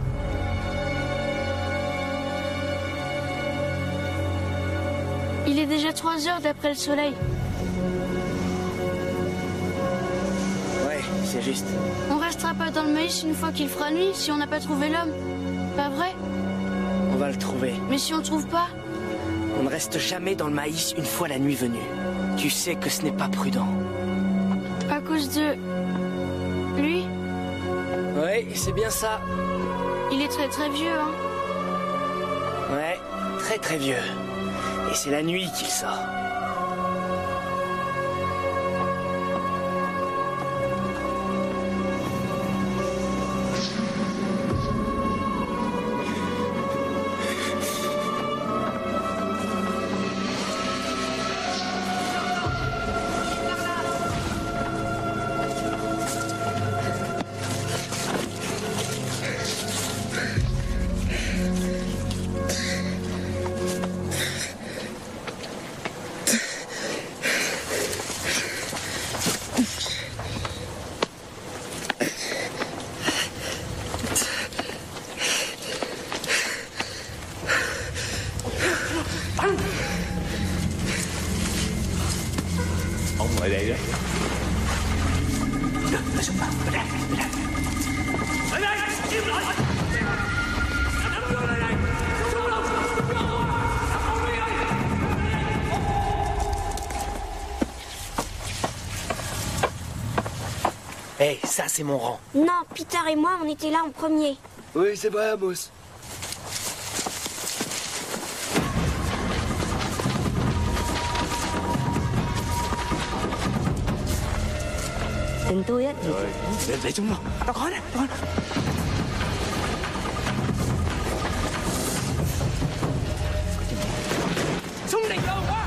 Il est déjà 3 heures d'après le soleil. Ouais, c'est juste. On restera pas dans le maïs une fois qu'il fera nuit si on n'a pas trouvé l'homme. Pas vrai? On va le trouver. Mais si on le trouve pas? On ne reste jamais dans le maïs une fois la nuit venue. Tu sais que ce n'est pas prudent. À cause de... lui? Ouais, c'est bien ça. Il est très vieux, hein? Ouais, très vieux. Et c'est la nuit qu'il sort. Hey, ça c'est mon rang. Non, Peter et moi, on était là en premier. Oui, c'est vrai, Amos. Tình tôi á thì... Để chúng nó. Tao có nè. Súng này lâu quá.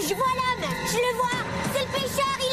Je vois l'homme, je le vois, c'est le pêcheur, il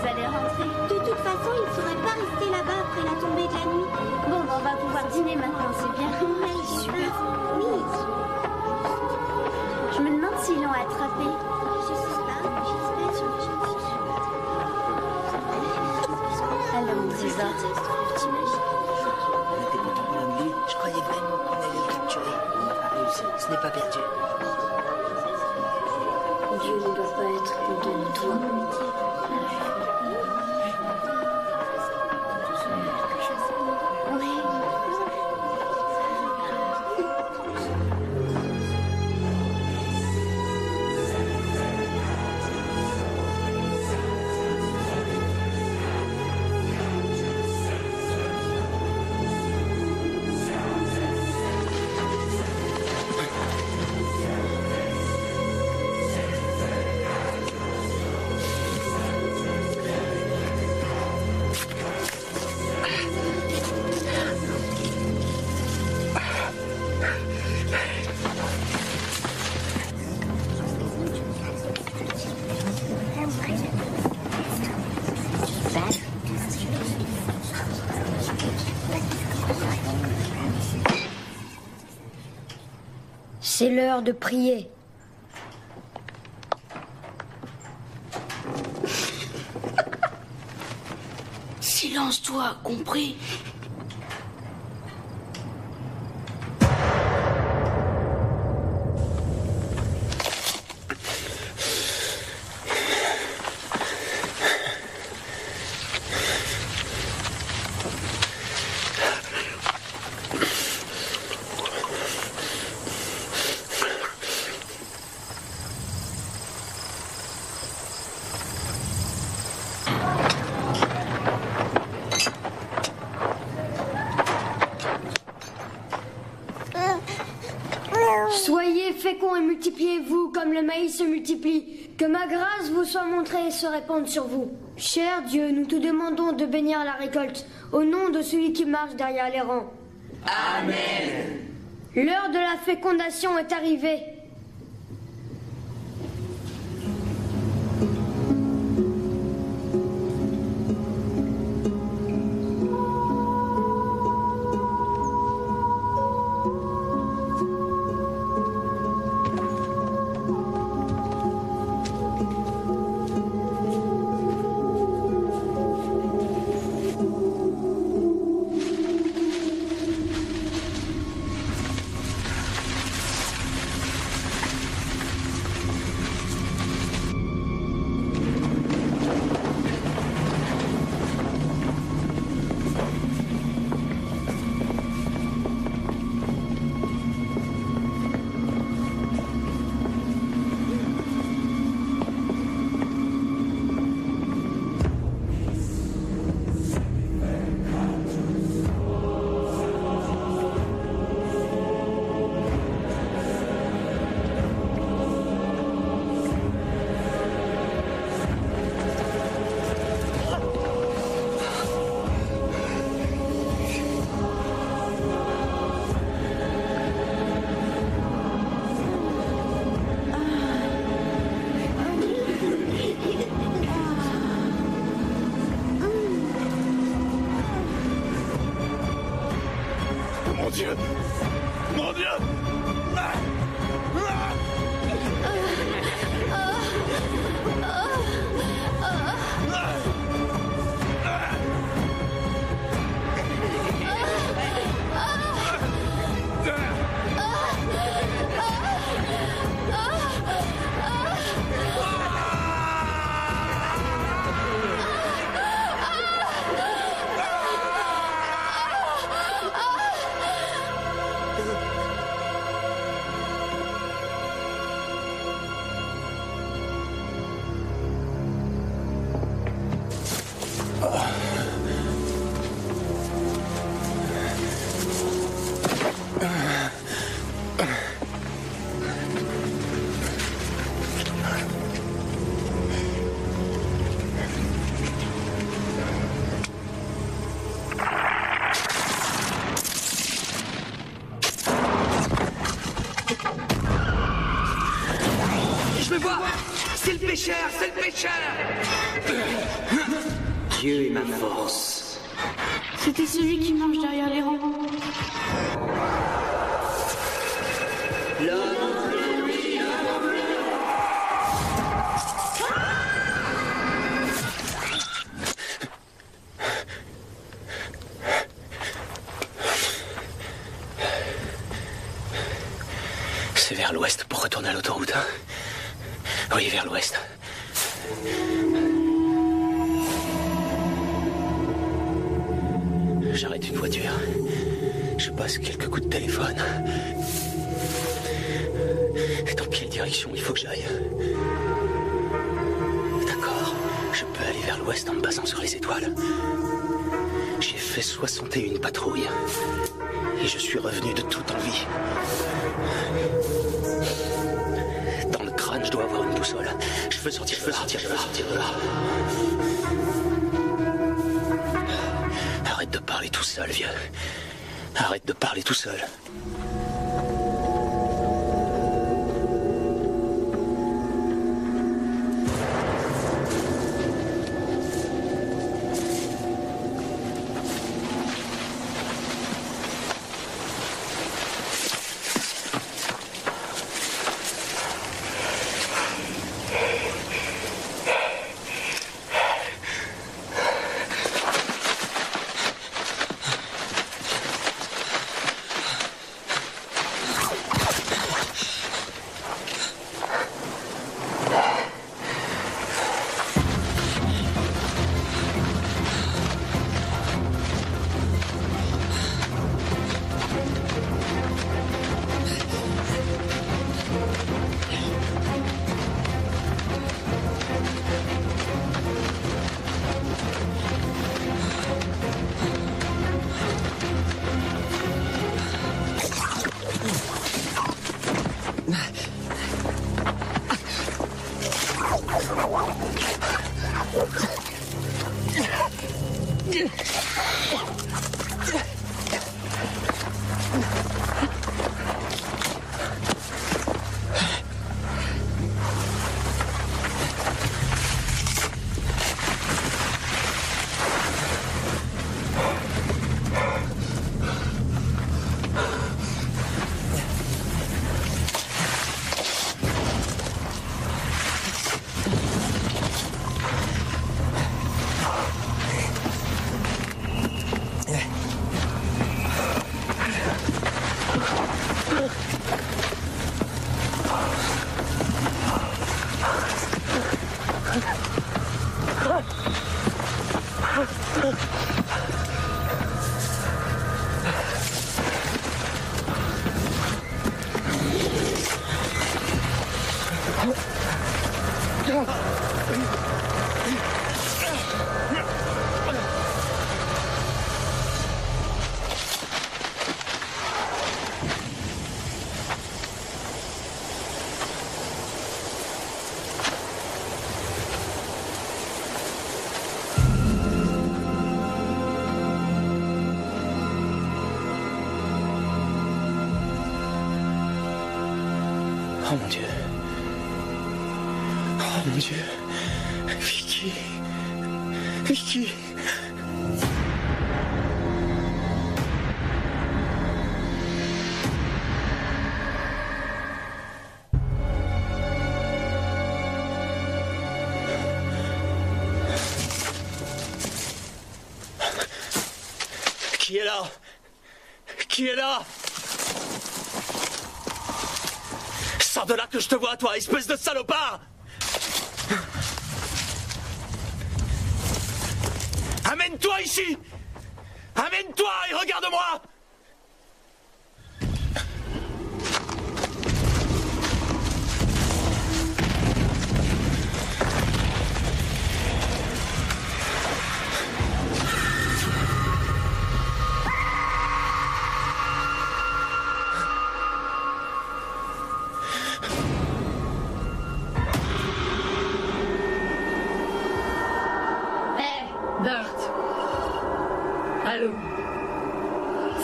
allez rentrer. De toute façon, il ne faudrait pas rester là-bas après la tombée de la nuit. Bon, on va pouvoir dîner maintenant, c'est bien. Ouais, super. Oui. Je me demande s'ils l'ont attrapé. Je sais pas. Allons, Trésor. On était pourtant pas loin de lui. Je croyais vraiment qu'on allait le capturer. On n'a pas réussi. Ce n'est pas perdu. Dieu ne doit pas être content de toi. C'est l'heure de prier. Silence, toi, compris? Soyez féconds et multipliez-vous comme le maïs se multiplie. Que ma grâce vous soit montrée et se répande sur vous. Cher Dieu, nous te demandons de bénir la récolte, au nom de celui qui marche derrière les rangs. Amen. L'heure de la fécondation est arrivée. Mon Dieu! Mon Dieu! Je vais voir. C'est le pécheur, c'est le pécheur. Dieu est ma force. C'était celui qui marche derrière les rangs. C'est vers l'ouest pour retourner à l'autoroute, hein? Oui, vers l'ouest. J'arrête une voiture. Je passe quelques coups de téléphone. Et dans quelle direction il faut que j'aille? D'accord, je peux aller vers l'ouest en me basant sur les étoiles. J'ai fait 61 patrouilles. Et je suis revenu de toute envie. Dans le crâne, je dois avoir une boussole. Je veux sortir de là. Arrête de parler tout seul, vieux. Arrête de parler tout seul. Oh mon Dieu. Oh mon Dieu. Vicky. Vicky. Qui est là? Qui est là? Sors de là que je te vois, toi, espèce de salopard! Amène-toi ici! Amène-toi et regarde-moi!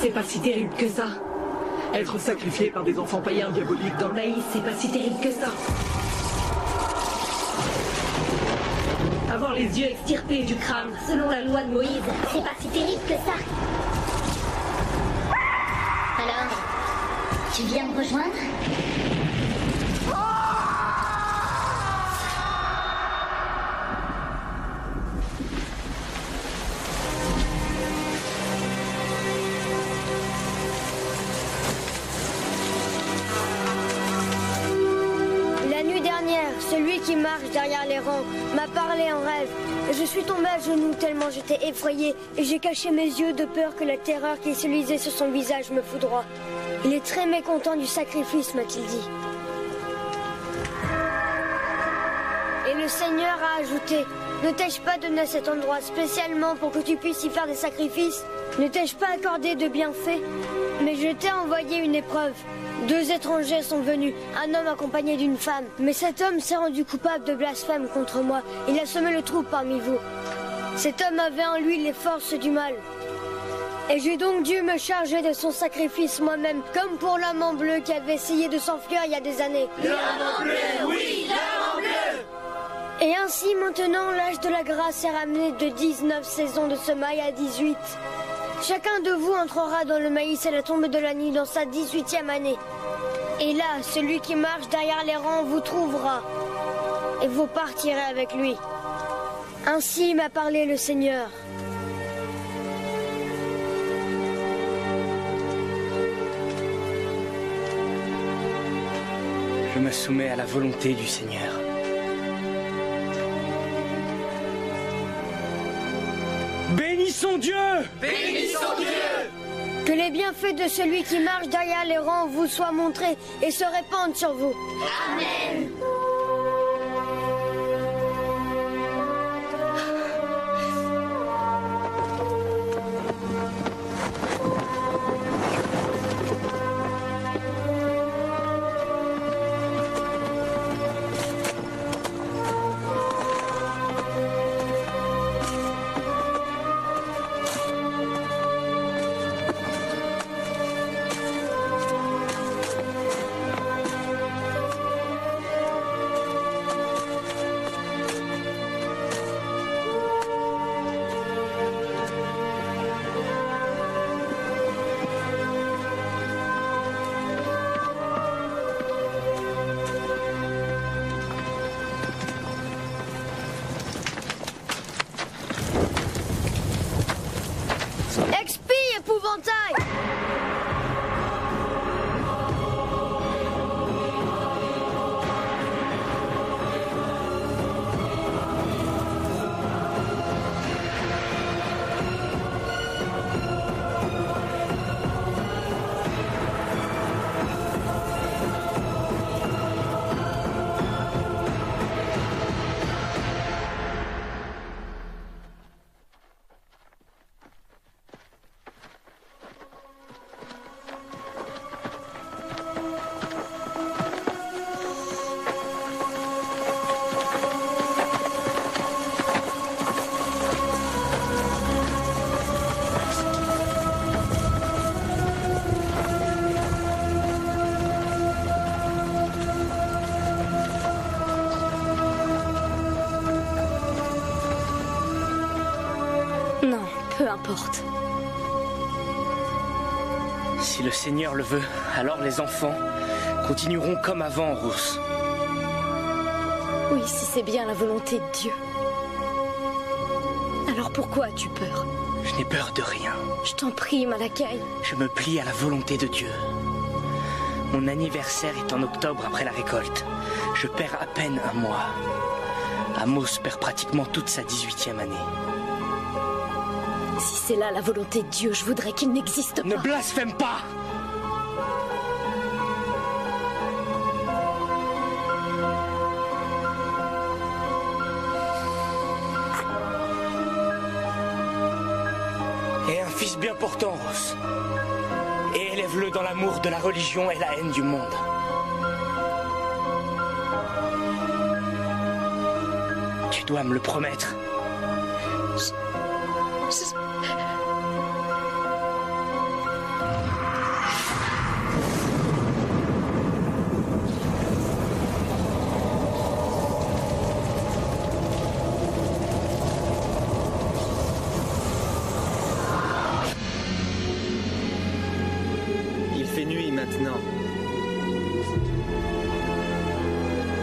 C'est pas si terrible que ça. Être sacrifié par des enfants païens diaboliques dans le maïs, c'est pas si terrible que ça. avoir les yeux extirpés du crâne, selon la loi de Moïse. C'est pas si terrible que ça. Alors, tu viens me rejoindre? Celui qui marche derrière les rangs m'a parlé en rêve. Je suis tombée à genoux tellement j'étais effrayée et j'ai caché mes yeux de peur que la terreur qui se lisait sur son visage me foudroie. Il est très mécontent du sacrifice, m'a-t-il dit. Et le Seigneur a ajouté: ne t'ai-je pas donné cet endroit spécialement pour que tu puisses y faire des sacrifices? Ne t'ai-je pas accordé de bienfaits? Mais je t'ai envoyé une épreuve. 2 étrangers sont venus, un homme accompagné d'une femme. Mais cet homme s'est rendu coupable de blasphème contre moi. Il a semé le trouble parmi vous. Cet homme avait en lui les forces du mal. Et j'ai donc dû me charger de son sacrifice moi-même, comme pour l'homme en bleu qui avait essayé de s'enfuir il y a des années. L'homme en bleu, oui, l'homme en bleu! Et ainsi maintenant l'âge de la grâce est ramené de 19 saisons de semailles à 18. Chacun de vous entrera dans le maïs à la tombe de la nuit dans sa 18e année. Et là, celui qui marche derrière les rangs vous trouvera. Et vous partirez avec lui. Ainsi m'a parlé le Seigneur. Je me soumets à la volonté du Seigneur. Bénissons Dieu! Bénissons Dieu! Que les bienfaits de celui qui marche derrière les rangs vous soient montrés et se répandent sur vous. Amen! Expie, épouvantail! Non, peu importe. Si le Seigneur le veut, alors les enfants continueront comme avant, Rousse. Oui, si c'est bien la volonté de Dieu. Alors pourquoi as-tu peur? Je n'ai peur de rien. Je t'en prie, Malakai. Je me plie à la volonté de Dieu. Mon anniversaire est en octobre après la récolte. Je perds à peine un mois. Amos perd pratiquement toute sa 18e année. Si c'est là la volonté de Dieu, je voudrais qu'il n'existe pas. Ne blasphème pas! Et un fils bien portant, Ross. Et élève-le dans l'amour de la religion et la haine du monde. Tu dois me le promettre. maintenant.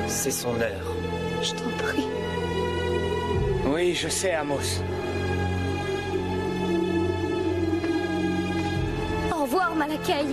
C'est son heure. Je t'en prie. Oui, je sais, Amos. Au revoir, Malakai.